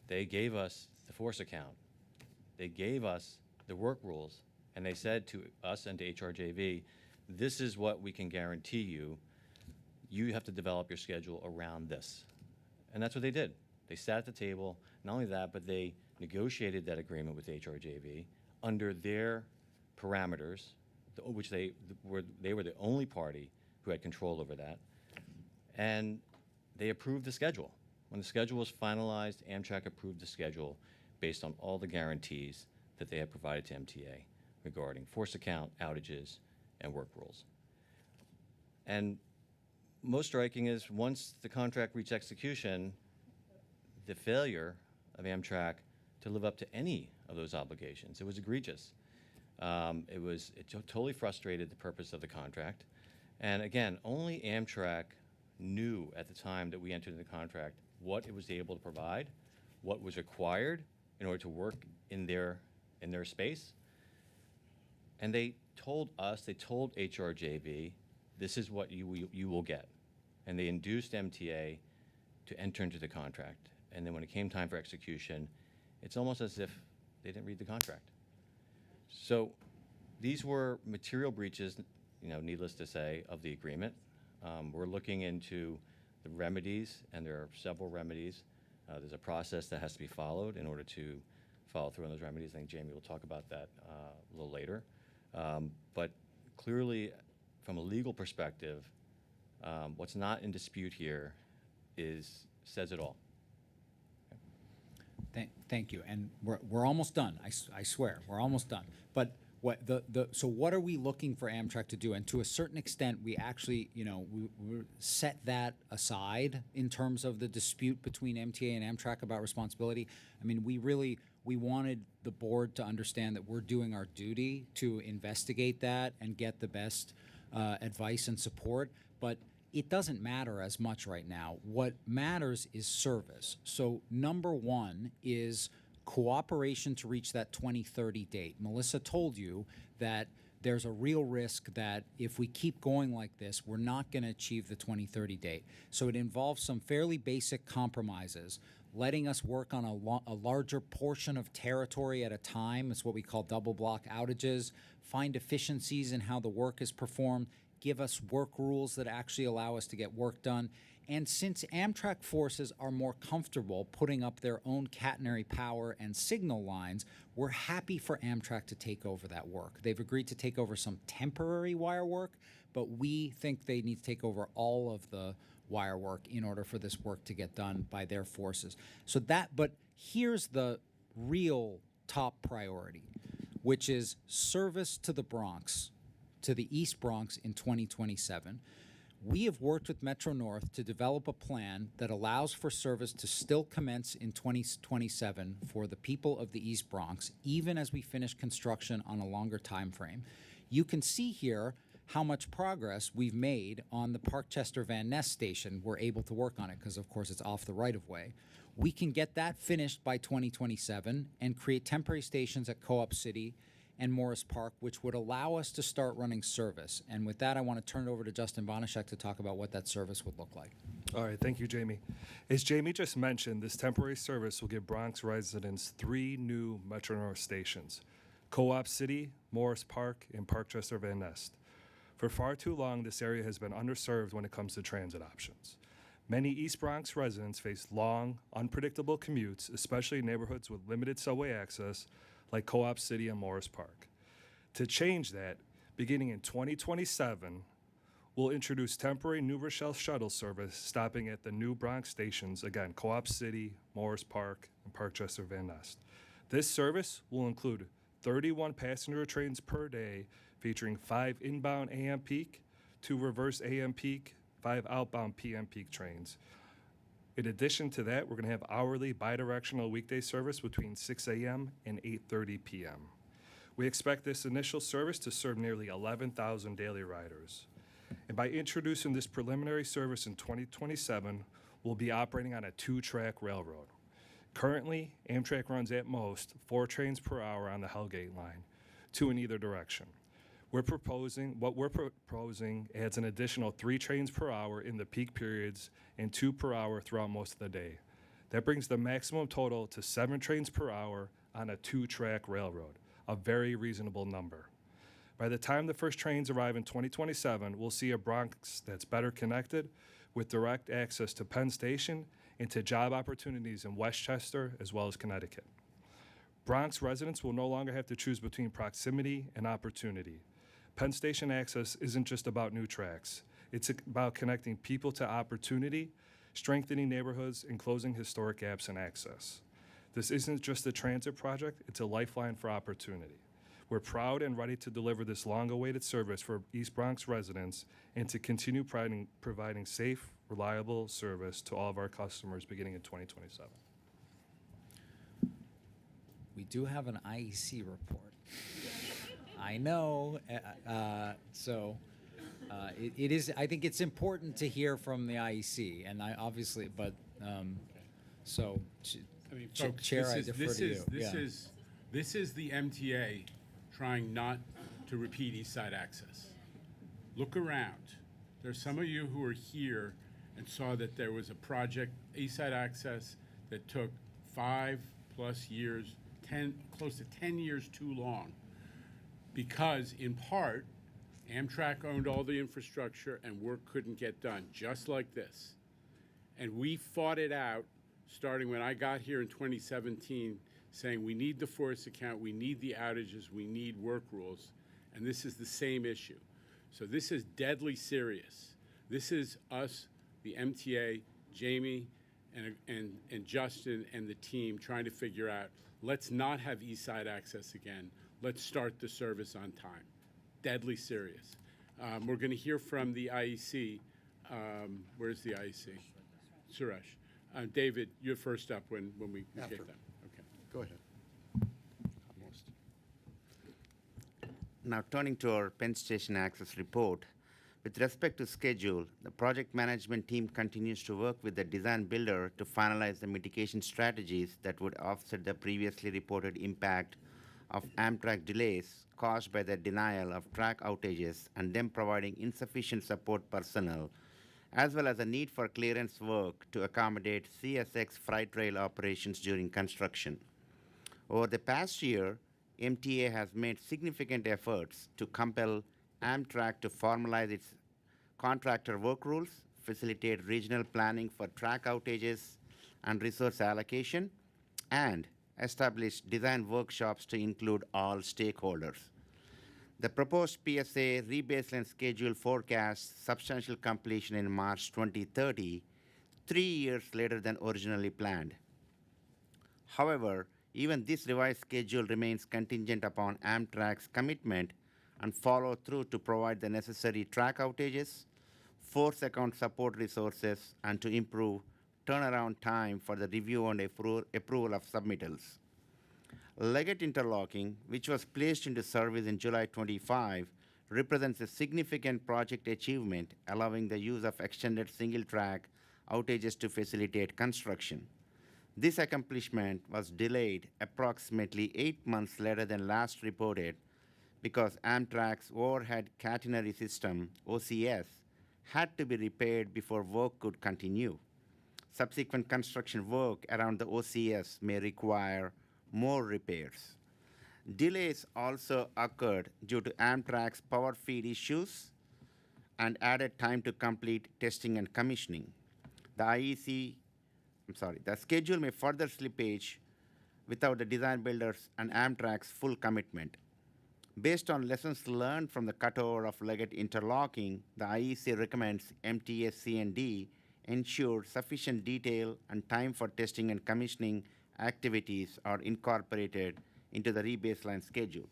They gave us the force account. They gave us the work rules, and they said to us and to HRJV, this is what we can guarantee you. You have to develop your schedule around this. And that's what they did. They sat at the table. Not only that, but they negotiated that agreement with HRJV under their parameters, which they were the only party who had control over that. And they approved the schedule. When the schedule was finalized, Amtrak approved the schedule based on all the guarantees that they had provided to MTA regarding force account, outages, and work rules. And most striking is once the contract reached execution, the failure of Amtrak to live up to any of those obligations. It was egregious. It totally frustrated the purpose of the contract. And again, only Amtrak knew at the time that we entered the contract what it was able to provide, what was required in order to work in their space. And they told us, they told HRJV, this is what you will get. And they induced MTA to enter into the contract. And then when it came time for execution, it's almost as if they didn't read the contract. So these were material breaches, needless to say, of the agreement. We're looking into the remedies, and there are several remedies. There's a process that has to be followed in order to follow through on those remedies. I think Jamie will talk about that a little later. But clearly, from a legal perspective, what's not in dispute here says it all. Thank you, and we're almost done. I swear, we're almost done. But so what are we looking for Amtrak to do? And to a certain extent, we actually, we set that aside in terms of the dispute between MTA and Amtrak about responsibility. I mean, we wanted the board to understand that we're doing our duty to investigate that and get the best advice and support, but it doesn't matter as much right now. What matters is service. So number one is cooperation to reach that 2030 date. Melissa told you that there's a real risk that if we keep going like this, we're not going to achieve the 2030 date. So it involves some fairly basic compromises, letting us work on a larger portion of territory at a time. It's what we call double block outages, find efficiencies in how the work is performed, give us work rules that actually allow us to get work done. And since Amtrak forces are more comfortable putting up their own catenary power and signal lines, we're happy for Amtrak to take over that work. They've agreed to take over some temporary wire work, but we think they need to take over all of the wire work in order for this work to get done by their forces. But here's the real top priority, which is service to the Bronx, to the East Bronx in 2027. We have worked with Metro North to develop a plan that allows for service to still commence in 2027 for the people of the East Bronx, even as we finish construction on a longer time frame. You can see here how much progress we've made on the Parkchester Van Ness station. We're able to work on it because, of course, it's off the right-of-way. We can get that finished by 2027 and create temporary stations at Co-op City and Morris Park, which would allow us to start running service. And with that, I want to turn it over to Justin Bonashek to talk about what that service would look like. All right, thank you, Jamie. As Jamie just mentioned, this temporary service will give Bronx residents 3 new Metro North stations: Co-op City, Morris Park, and Parkchester Van Nest. For far too long, this area has been underserved when it comes to transit options. Many East Bronx residents face long, unpredictable commutes, especially in neighborhoods with limited subway access like Co-op City and Morris Park. To change that, beginning in 2027, we'll introduce temporary New Rochelle shuttle service stopping at the new Bronx stations, again, Co-op City, Morris Park, and Parkchester Van Nest. This service will include 31 passenger trains per day, featuring 5 inbound AM peak, 2 reverse AM peak, 5 outbound PM peak trains. In addition to that, we're going to have hourly bidirectional weekday service between 6 a.m. and 8:30 p.m. We expect this initial service to serve nearly 11,000 daily riders. And by introducing this preliminary service in 2027, we'll be operating on a 2-track railroad. Currently, Amtrak runs at most 4 trains per hour on the Hellgate line, 2 in either direction. What we're proposing adds an additional 3 trains per hour in the peak periods and 2 per hour throughout most of the day. That brings the maximum total to 7 trains per hour on a 2-track railroad, a very reasonable number. By the time the first trains arrive in 2027, we'll see a Bronx that's better connected with direct access to Penn Station and to job opportunities in Westchester as well as Connecticut. Bronx residents will no longer have to choose between proximity and opportunity. Penn Station access isn't just about new tracks. It's about connecting people to opportunity, strengthening neighborhoods, and closing historic gaps in access. This isn't just a transit project, it's a lifeline for opportunity. We're proud and ready to deliver this long-awaited service for East Bronx residents and to continue providing safe, reliable service to all of our customers beginning in 2027. We do have an IEC report. I know, it is. I think it's important to hear from the IEC, and I obviously, but so. I mean, Ch- folks, Chair, I defer to you. This is the MTA trying not to repeat East Side Access. Look around. There's some of you who are here and saw that there was a project, East Side Access, that took 5+ years, close to 10 years too long, because in part, Amtrak owned all the infrastructure and work couldn't get done, just like this. And we fought it out starting when I got here in 2017, saying we need the force account, we need the outages, we need work rules, and this is the same issue. So this is deadly serious. This is us, the MTA, Jamie, and Justin and the team trying to figure out, let's not have East Side Access again. Let's start the service on time. Deadly serious. We're going to hear from the IEC. Where's the IEC? Suresh. David, you're first up when we get them. Okay. Go ahead. Now, turning to our Penn Station Access report, with respect to schedule, the project management team continues to work with the design builder to finalize the mitigation strategies that would offset the previously reported impact of Amtrak delays caused by the denial of track outages and them providing insufficient support personnel, as well as a need for clearance work to accommodate CSX freight rail operations during construction. Over the past year, MTA has made significant efforts to compel Amtrak to formalize its contractor work rules, facilitate regional planning for track outages and resource allocation, and establish design workshops to include all stakeholders. The proposed PSA rebaseline schedule forecasts substantial completion in March 2030, 3 years later than originally planned. However, even this revised schedule remains contingent upon Amtrak's commitment and follow through to provide the necessary track outages, force account support resources, and to improve turnaround time for the review and approval of submittals. Leggett interlocking, which was placed into service in July 25, represents a significant project achievement, allowing the use of extended single-track outages to facilitate construction. This accomplishment was delayed approximately 8 months later than last reported because Amtrak's overhead catenary system, OCS, had to be repaired before work could continue. Subsequent construction work around the OCS may require more repairs. Delays also occurred due to Amtrak's power feed issues and added time to complete testing and commissioning. The schedule may further slippage without the design builders and Amtrak's full commitment. Based on lessons learned from the cutover of Leggett interlocking, the IEC recommends MTA C&D ensure sufficient detail and time for testing and commissioning activities are incorporated into the rebaseline schedule.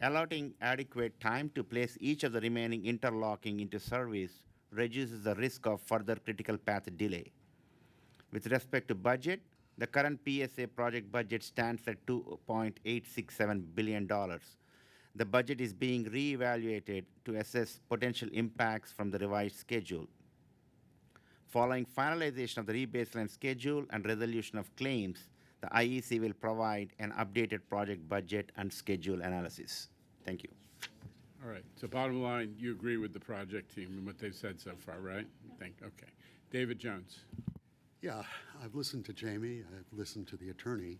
Allotting adequate time to place each of the remaining interlocking into service reduces the risk of further critical path delay. With respect to budget, the current PSA project budget stands at $2.867 billion. The budget is being reevaluated to assess potential impacts from the revised schedule. Following finalization of the rebaseline schedule and resolution of claims, the IEC will provide an updated project budget and schedule analysis. Thank you. All right, so bottom line, you agree with the project team and what they've said so far, right? Okay. David Jones. Yeah, I've listened to Jamie, I've listened to the attorney.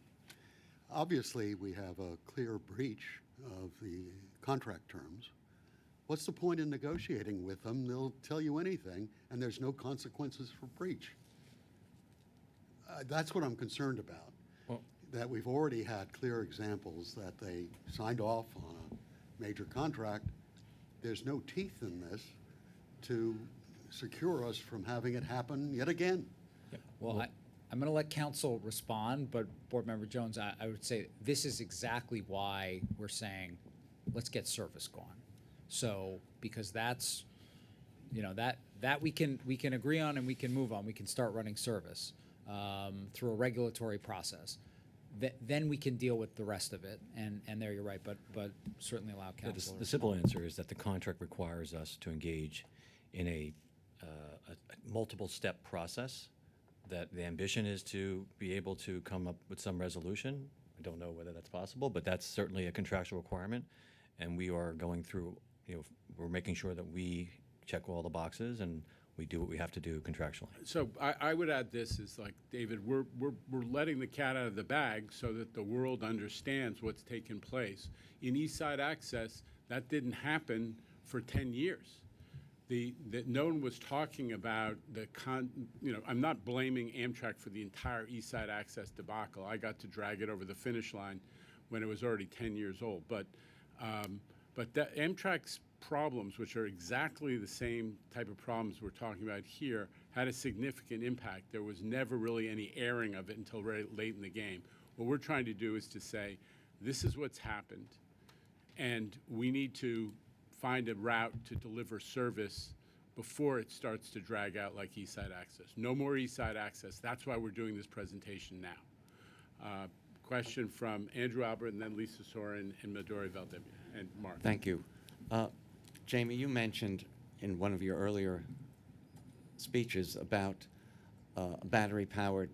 Obviously, we have a clear breach of the contract terms. What's the point in negotiating with them? They'll tell you anything, and there's no consequences for breach. That's what I'm concerned about, that we've already had clear examples that they signed off on a major contract. There's no teeth in this to secure us from having it happen yet again. Well, I'm going to let council respond, but Board Member Jones, I would say this is exactly why we're saying, let's get service going. So, because that's, that we can agree on and we can move on. We can start running service through a regulatory process. Then we can deal with the rest of it. And there you're right, but certainly allow council. The simple answer is that the contract requires us to engage in a multiple-step process. That the ambition is to be able to come up with some resolution. I don't know whether that's possible, but that's certainly a contractual requirement. And we are going through, we're making sure that we check all the boxes and we do what we have to do contractually. So I would add this is like, David, we're letting the cat out of the bag so that the world understands what's taken place. In East Side Access, that didn't happen for 10 years. That no one was talking about I'm not blaming Amtrak for the entire East Side Access debacle. I got to drag it over the finish line when it was already 10 years old. But that Amtrak's problems, which are exactly the same type of problems we're talking about here, had a significant impact. There was never really any airing of it until very late in the game. What we're trying to do is to say, this is what's happened, and we need to find a route to deliver service before it starts to drag out like East Side Access. No more East Side Access. That's why we're doing this presentation now. Question from Andrew Albert, and then Lisa Soren and Midori Valdivia, and Mark. Thank you. Jamie, you mentioned in one of your earlier speeches about battery-powered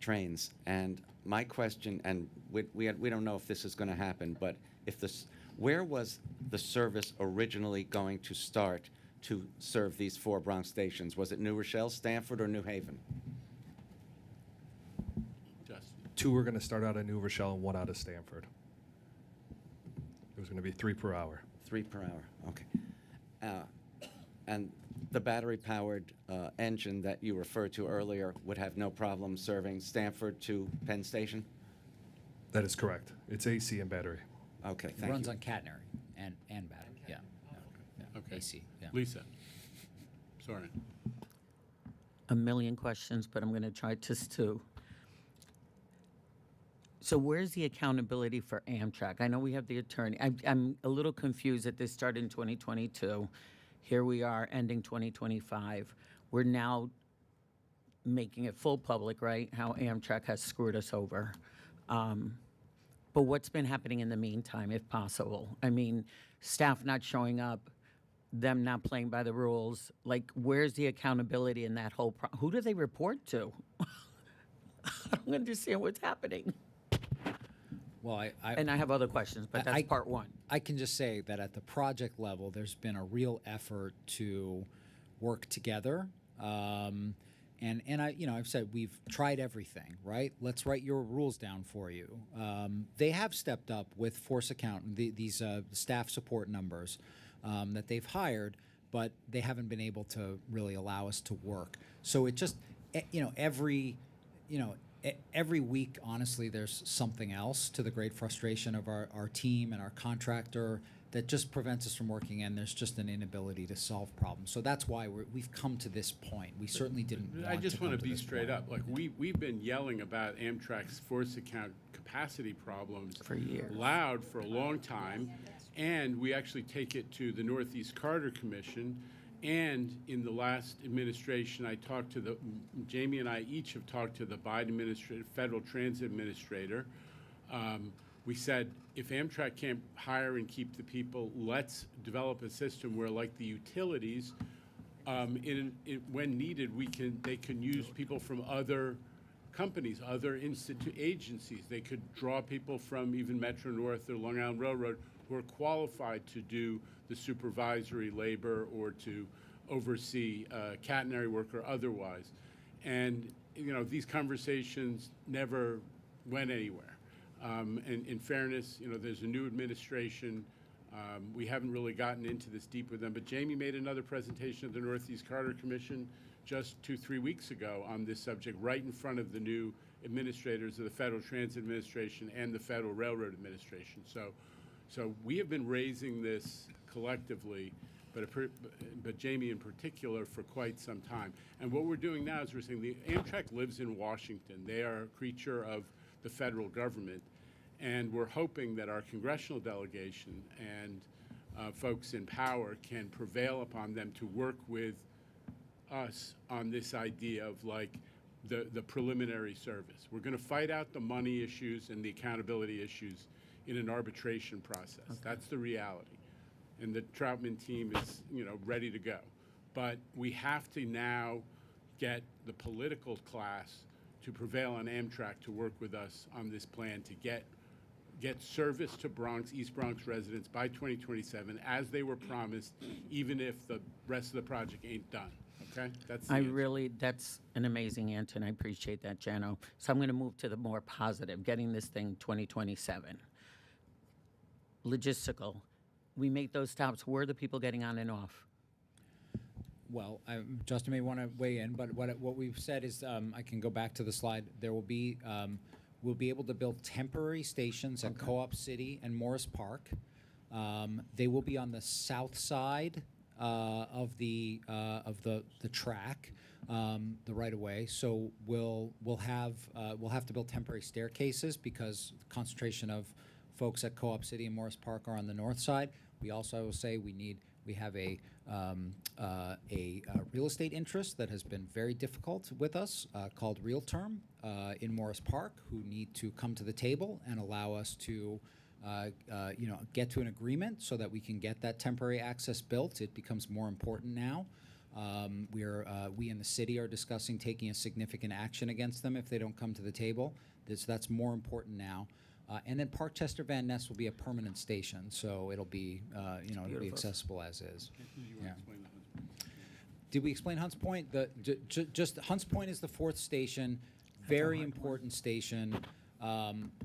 trains, and my question, and we don't know if this is going to happen, but where was the service originally going to start to serve these 4 Bronx stations? Was it New Rochelle, Stamford, or New Haven? Justin. 2 were going to start out of New Rochelle and 1 out of Stamford. It was going to be 3 per hour. 3 per hour, okay. And the battery-powered engine that you referred to earlier would have no problem serving Stamford to Penn Station? That is correct. It's AC and battery. Okay, It thank runs you. on catenary and battery, yeah. Okay. AC, yeah. Lisa. Soren. A million questions, but I'm going to try just 2. So where's the accountability for Amtrak? I know we have the attorney. I'm a little confused that this started in 2022. Here we are ending 2025. We're now making it full public, right? How Amtrak has screwed us over. But what's been happening in the meantime, if possible? I mean, staff not showing up, them not playing by the rules. Like, where's the accountability in that whole who do they report to? I don't understand what's happening. Well, And I have other questions, but that's part one. I can just say that at the project level, there's been a real effort to work together. And I've said we've tried everything, right? Let's write your rules down for you. They have stepped up with force account, these staff support numbers that they've hired, but they haven't been able to really allow us to work. So it just, every week, honestly, there's something else, to the great frustration of our team and our contractor, that just prevents us from working, and there's just an inability to solve problems. So that's why we've come to this point. We certainly didn't want I just to come want to be this straight point. up. Like, we've been yelling about Amtrak's force account capacity problems for years, loud for a long time, and we actually take it to the Northeast Corridor Commission. And in the last administration, Jamie and I each have talked to the Biden Federal Transit Administrator. We said, if Amtrak can't hire and keep the people, let's develop a system where, like the utilities, when needed, they can use people from other companies, other agencies. They could draw people from even Metro North or Long Island Railroad who are qualified to do the supervisory labor or to oversee catenary work or otherwise. And these conversations never went anywhere. And in fairness, there's a new administration. We haven't really gotten into this deep with them, but Jamie made another presentation at the Northeast Corridor Commission just 2-3 weeks ago on this subject, right in front of the new administrators of the Federal Transit Administration and the Federal Railroad Administration. So we have been raising this collectively, but Jamie in particular, for quite some time. And what we're doing now is we're saying the Amtrak lives in Washington. They are a creature of the federal government. And we're hoping that our congressional delegation and folks in power can prevail upon them to work with us on this idea of, like, the preliminary service. We're going to fight out the money issues and the accountability issues in an arbitration process. Okay. That's the reality. And the Troutman team is, ready to go. But we have to now get the political class to prevail on Amtrak to work with us on this plan to get service to East Bronx residents by 2027, as they were promised, even if the rest of the project ain't done. Okay? That's an amazing answer, and I appreciate that, Jano. So I'm going to move to the more positive, getting this thing 2027. Logistical. We make those stops. Where are the people getting on and off? Well, Justin may want to weigh in, but what we've said is, I can go back to the slide. There will be, we'll be able to build temporary stations at Co-op City and Morris Park. They will be on the south side of the track, the right of way. So we'll have to build temporary staircases because the concentration of folks at Co-op City and Morris Park are on the north side. We also say we have a real estate interest that has been very difficult with us, called Real Term in Morris Park, who need to come to the table and allow us to get to an agreement so that we can get that temporary access built. It becomes more important now. We in the city are discussing taking a significant action against them if they don't come to the table. That's more important now. And then Parkchester Van Ness will be a permanent station, so it'll be, it'll be accessible as is. Yeah. Did we explain Hunts Point? Just Hunts Point is the fourth station, very important station.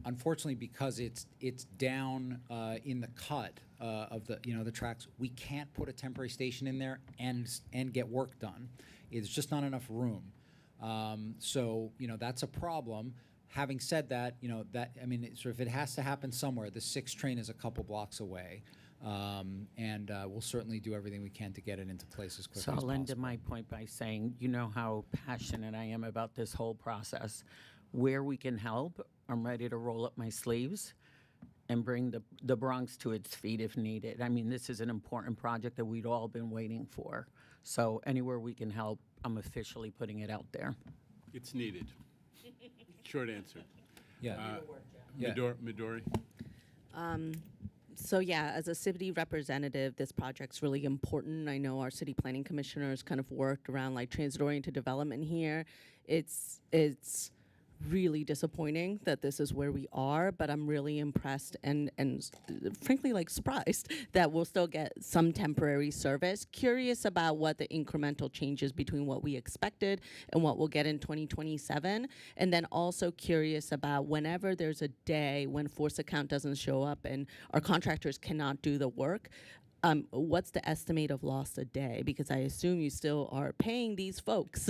Unfortunately, because it's down in the cut of the tracks, we can't put a temporary station in there and get work done. It's just not enough room. So that's a problem. Having said that, it has to happen somewhere. The 6 train is a couple blocks away, and we'll certainly do everything we can to get it into place as quickly as possible. So I'll end my point by saying, you know how passionate I am about this whole process. Where we can help, I'm ready to roll up my sleeves. and bring the Bronx to its feet if needed. I mean, this is an important project that we'd all been waiting for. So anywhere we can help, I'm officially putting it out there. It's needed. Short answer. Yeah. Yeah. Midori? So yeah, as a city representative, this project's really important. I know our city planning commissioners kind of worked around like transit-oriented development here. It's really disappointing that this is where we are, but I'm really impressed and frankly like surprised that we'll still get some temporary service. Curious about what the incremental changes between what we expected and what we'll get in 2027. And then also curious about whenever there's a day when force account doesn't show up and our contractors cannot do the work, what's the estimate of loss a day? Because I assume you still are paying these folks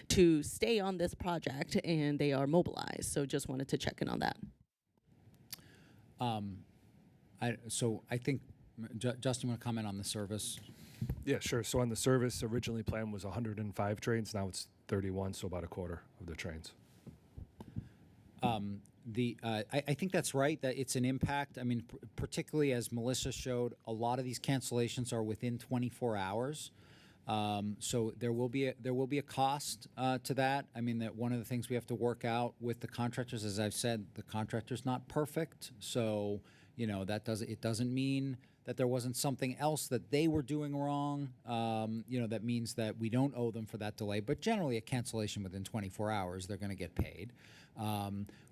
to stay on this project and they are mobilized. So just wanted to check in on that. I think, Justin, you want to comment on the service? Yeah, sure. So on the service, originally planned was 105 trains. Now it's 31, so about a quarter of the trains. I think that's right, that it's an impact. I mean, particularly as Melissa showed, a lot of these cancellations are within 24 hours. So there will be a cost to that. I mean, that one of the things we have to work out with the contractors, as I've said, the contractor's not perfect. So, you know, it doesn't mean that there wasn't something else that they were doing wrong. You know, that means that we don't owe them for that delay. But generally, a cancellation within 24 hours, they're going to get paid.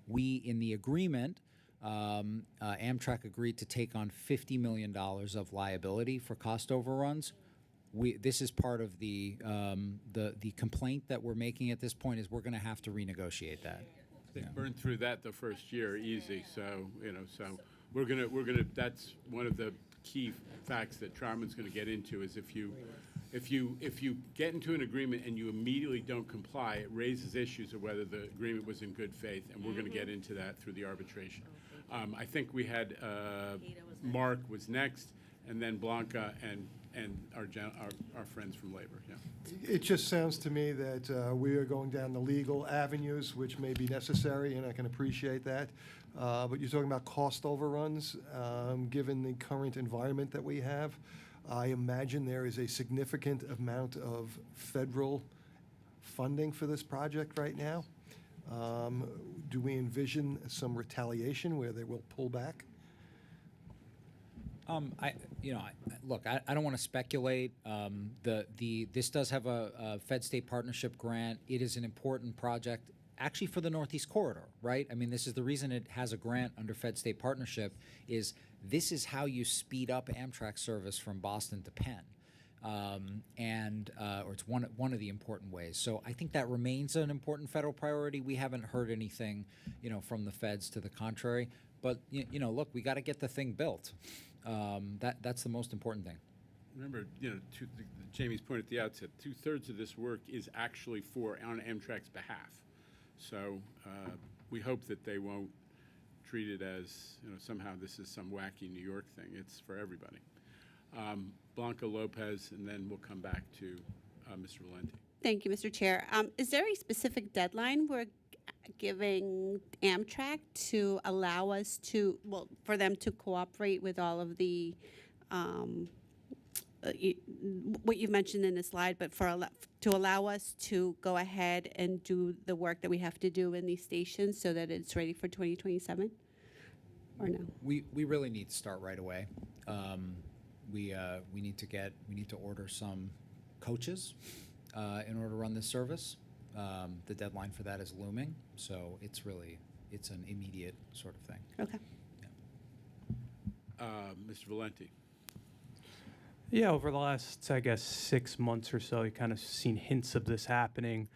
We, in the agreement, Amtrak agreed to take on $50 million of liability for cost overruns. This is part of the complaint that we're making at this point is we're going to have to renegotiate that. They burned through that the first year easy, so we're gonna. That's one of the key facts that Troutman's going to get into is if you get into an agreement and you immediately don't comply, it raises issues of whether the agreement was in good faith, and we're going to get into that through the arbitration. I think we had Mark was next, and then Blanca and our friends from labor. Yeah. It just sounds to me that we are going down the legal avenues, which may be necessary, and I can appreciate that. But you're talking about cost overruns, given the current environment that we have. I imagine there is a significant amount of federal funding for this project right now. Do we envision some retaliation where they will pull back? Look, I don't want to speculate. This does have a Fed-State partnership grant. It is an important project, actually, for the Northeast Corridor, right? I mean, this is the reason it has a grant under Fed-State partnership. This is how you speed up Amtrak service from Boston to Penn, or it's one of the important ways. So I think that remains an important federal priority. We haven't heard anything, from the feds to the contrary. But look, we got to get the thing built. That's the most important thing. Remember, Jamie's point at the outset, 2/3 of this work is actually on Amtrak's behalf. So we hope that they won't treat it as, somehow this is some wacky New York thing. It's for everybody. Blanca Lopez, and then we'll come back to Mr. Valenti. Thank you, Mr. Chair. Is there a specific deadline we're giving Amtrak to allow us to, for them to cooperate with all of the, what you've mentioned in the slide, but to allow us to go ahead and do the work that we have to do in these stations so that it's ready for 2027, or no? We really need to start right away. We need to order some coaches in order to run this service. The deadline for that is looming, so it's an immediate sort of thing. Okay. Yeah. Mr. Valenti. Yeah, over the last, I guess, 6 months or so, you kind of seen hints of this happening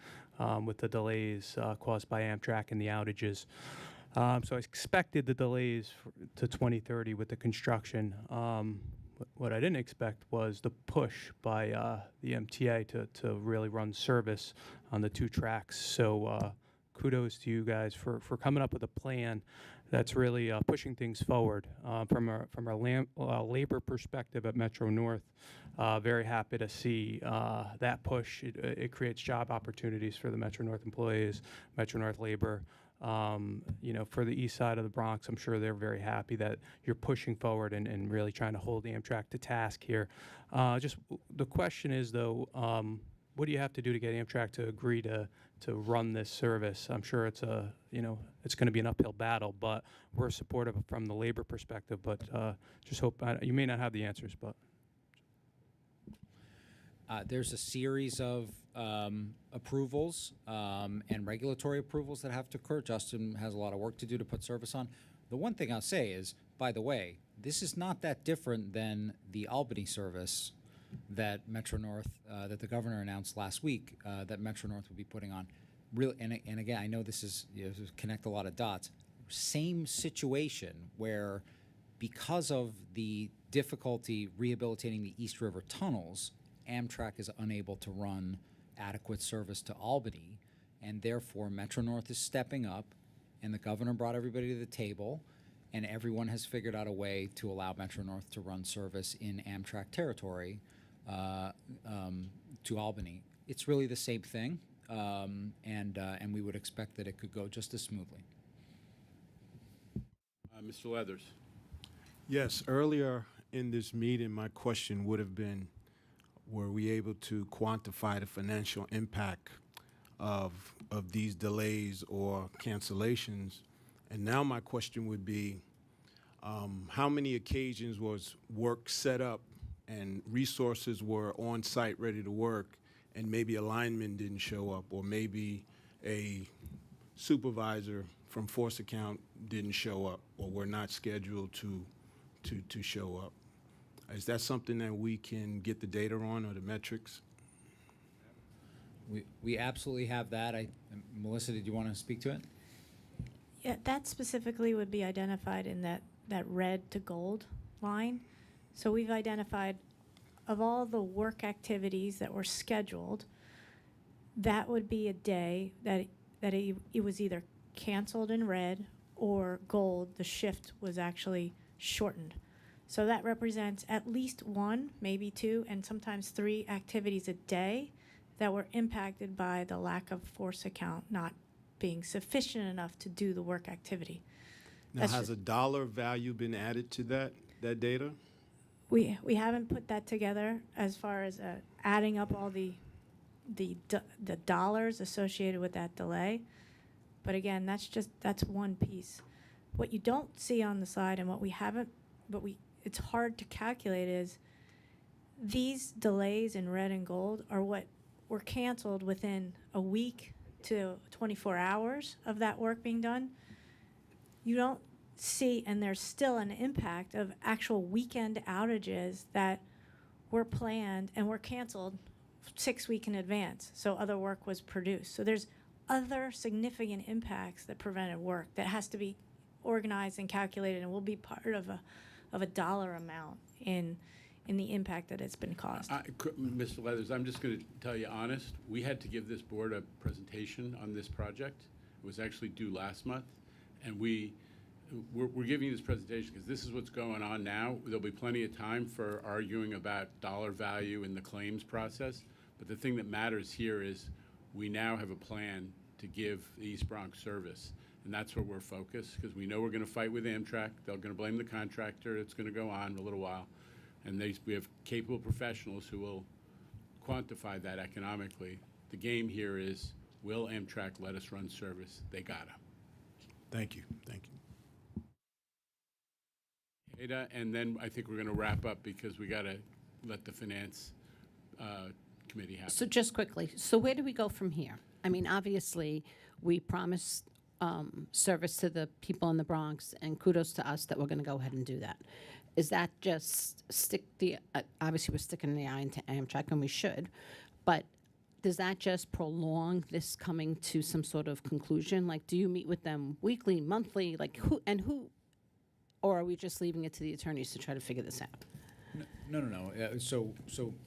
with the delays caused by Amtrak and the outages. So I expected the delays to 2030 with the construction. What I didn't expect was the push by the MTA to really run service on the 2 tracks. So kudos to you guys for coming up with a plan that's really pushing things forward. From a labor perspective at Metro North, very happy to see that push. It creates job opportunities for the Metro North employees, Metro North labor. For the east side of the Bronx, I'm sure they're very happy that you're pushing forward and really trying to hold Amtrak to task here. Just the question is, though, what do you have to do to get Amtrak to agree to run this service? I'm sure it's it's going to be an uphill battle, but we're supportive from the labor perspective. But just hope you may not have the answers, but. There's a series of approvals and regulatory approvals that have to occur. Justin has a lot of work to do to put service on. The one thing I'll say is, by the way, this is not that different than the Albany service that Metro North, that the governor announced last week, that Metro North would be putting on. Really, and again, I know this is to connect a lot of dots. Same situation where, because of the difficulty rehabilitating the East River tunnels, Amtrak is unable to run adequate service to Albany, and therefore Metro North is stepping up, and the governor brought everybody to the table, and everyone has figured out a way to allow Metro North to run service in Amtrak territory to Albany. It's really the same thing, and we would expect that it could go just as smoothly. Mr. Leathers. Yes, earlier in this meeting, my question would have been, were we able to quantify the financial impact of these delays or cancellations? And now my question would be, how many occasions was work set up and resources were on site ready to work, and maybe a lineman didn't show up, or maybe a supervisor from force account didn't show up, or were not scheduled to show up? Is that something that we can get the data on, or the metrics? We absolutely have that. Melissa, did you want to speak to it? Yeah, that specifically would be identified in that red to gold line. So we've identified, of all the work activities that were scheduled, that would be a day that it was either canceled in red, or gold, the shift was actually shortened. So that represents at least one, maybe two, and sometimes three activities a day that were impacted by the lack of force account not being sufficient enough to do the work activity. Now, has a dollar value been added to that data? We haven't put that together as far as adding up all the dollars associated with that delay. But again, that's one piece. What you don't see on the side, and it's hard to calculate, is these delays in red and gold are what were canceled within a week to 24 hours of that work being done. You don't see, and there's still an impact of actual weekend outages that were planned and were canceled 6 weeks in advance, so other work was produced. So there's other significant impacts that prevented work that has to be organized and calculated, and will be part of a dollar amount in the impact that it's been caused. Mr. Leathers, I'm just going to tell you honest, we had to give this board a presentation on this project. It was actually due last month, and we're giving you this presentation because this is what's going on now. There'll be plenty of time for arguing about dollar value in the claims process, but the thing that matters here is we now have a plan to give the East Bronx service, and that's where we're focused, because we know we're going to fight with Amtrak. They're going to blame the contractor. It's going to go on a little while, and we have capable professionals who will quantify that economically. The game here is, will Amtrak let us run service? They gotta. Thank you. Ada, and then I think we're going to wrap up because we got to let the finance committee happen. So just quickly, so where do we go from here? I mean, obviously, we promised service to the people in the Bronx, and kudos to us that we're going to go ahead and do that. Is that just obviously we're sticking the eye into Amtrak, and we should, but does that just prolong this coming to some sort of conclusion? Like, do you meet with them weekly, monthly, like who, or are we just leaving it to the attorneys to try to figure this out? No. So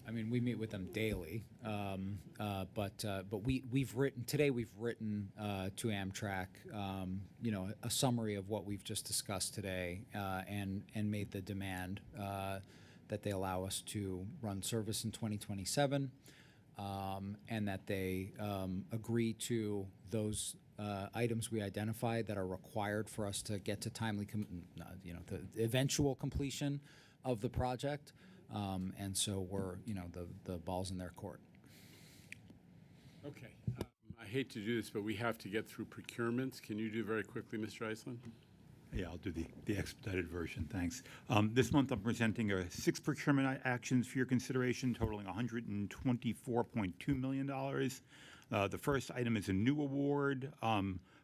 I mean, we meet with them daily, but we've written to Amtrak, a summary of what we've just discussed today, and made the demand that they allow us to run service in 2027, and that they agree to those items we identified that are required for us to get to timely, the eventual completion of the project. And so we're, the ball's in their court. Okay. I hate to do this, but we have to get through procurements. Can you do very quickly, Mr. Iceland? Yeah, I'll do the expedited version, thanks. This month I'm presenting 6 procurement actions for your consideration totaling $124.2 million. The first item is a new award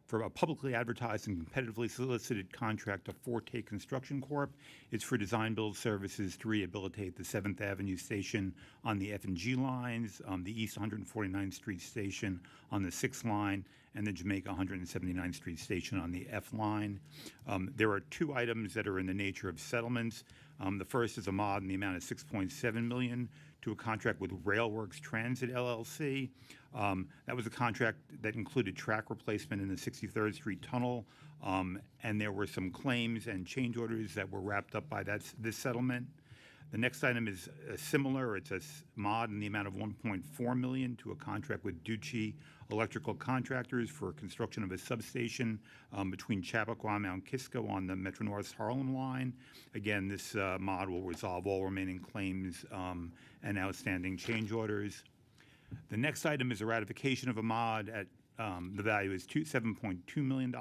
for a publicly advertised and competitively solicited contract to Forte Construction Corp. It's for design build services to rehabilitate the 7th Avenue station on the F and G lines, the East 149th Street station on the 6th line, and the Jamaica 179th Street station on the F line. There are 2 items that are in the nature of settlements. The first is a mod in the amount of $6.7 million to a contract with Railworks Transit LLC. That was a contract that included track replacement in the 63rd Street tunnel, and there were some claims and change orders that were wrapped up by this settlement. The next item is similar. It's a mod in the amount of $1.4 million to a contract with Ducci Electrical Contractors for construction of a substation between Chappaqua and Mount Kisco on the Metro North Harlem line. Again, this mod will resolve all remaining claims and outstanding change orders. The next item is a ratification of a mod at the value is $7.2 million.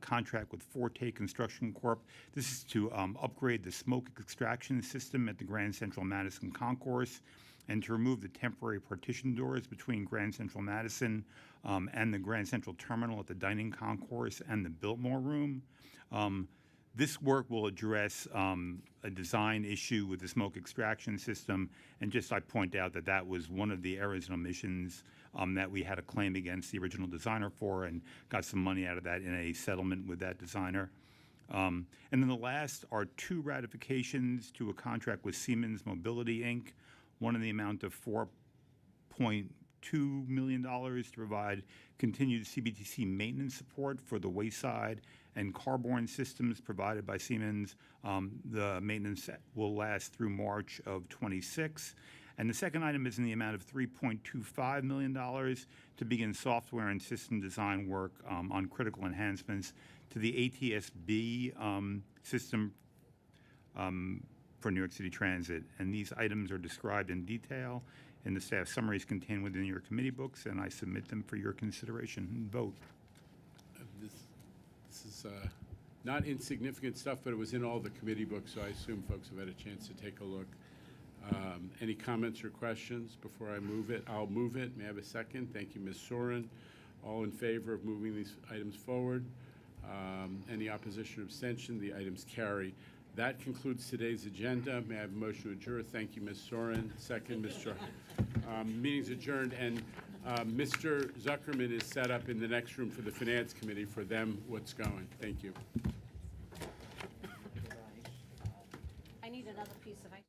Contract with Forte Construction Corp. This is to upgrade the smoke extraction system at the Grand Central Madison Concourse and to remove the temporary partition doors between Grand Central Madison and the Grand Central Terminal at the dining concourse and the Biltmore Room. This work will address a design issue with the smoke extraction system, and just I point out that that was one of the errors and omissions that we had a claim against the original designer for, and got some money out of that in a settlement with that designer. And then the last are 2 ratifications to a contract with Siemens Mobility, Inc., one in the amount of $4.2 million to provide continued CBTC maintenance support for the wayside and carborne systems provided by Siemens. The maintenance will last through March of 26. And the second item is in the amount of $3.25 million to begin software and system design work on critical enhancements to the ATSB system for New York City Transit. And these items are described in detail in the staff summaries contained within your committee books, and I submit them for your consideration and vote. This is not insignificant stuff, but it was in all the committee books, so I assume folks have had a chance to take a look. Any comments or questions before I move it? I'll move it. May I have a second? Thank you, Ms. Soren. All in favor of moving these items forward? Any opposition or abstention? The items carry. That concludes today's agenda. May I have a motion to adjourn? Thank you, Ms. Soren. Second, Mr. Meeting's adjourned, and Mr. Zuckerman is set up in the next room for the Finance Committee for them what's going. Thank you. I need another piece of ice.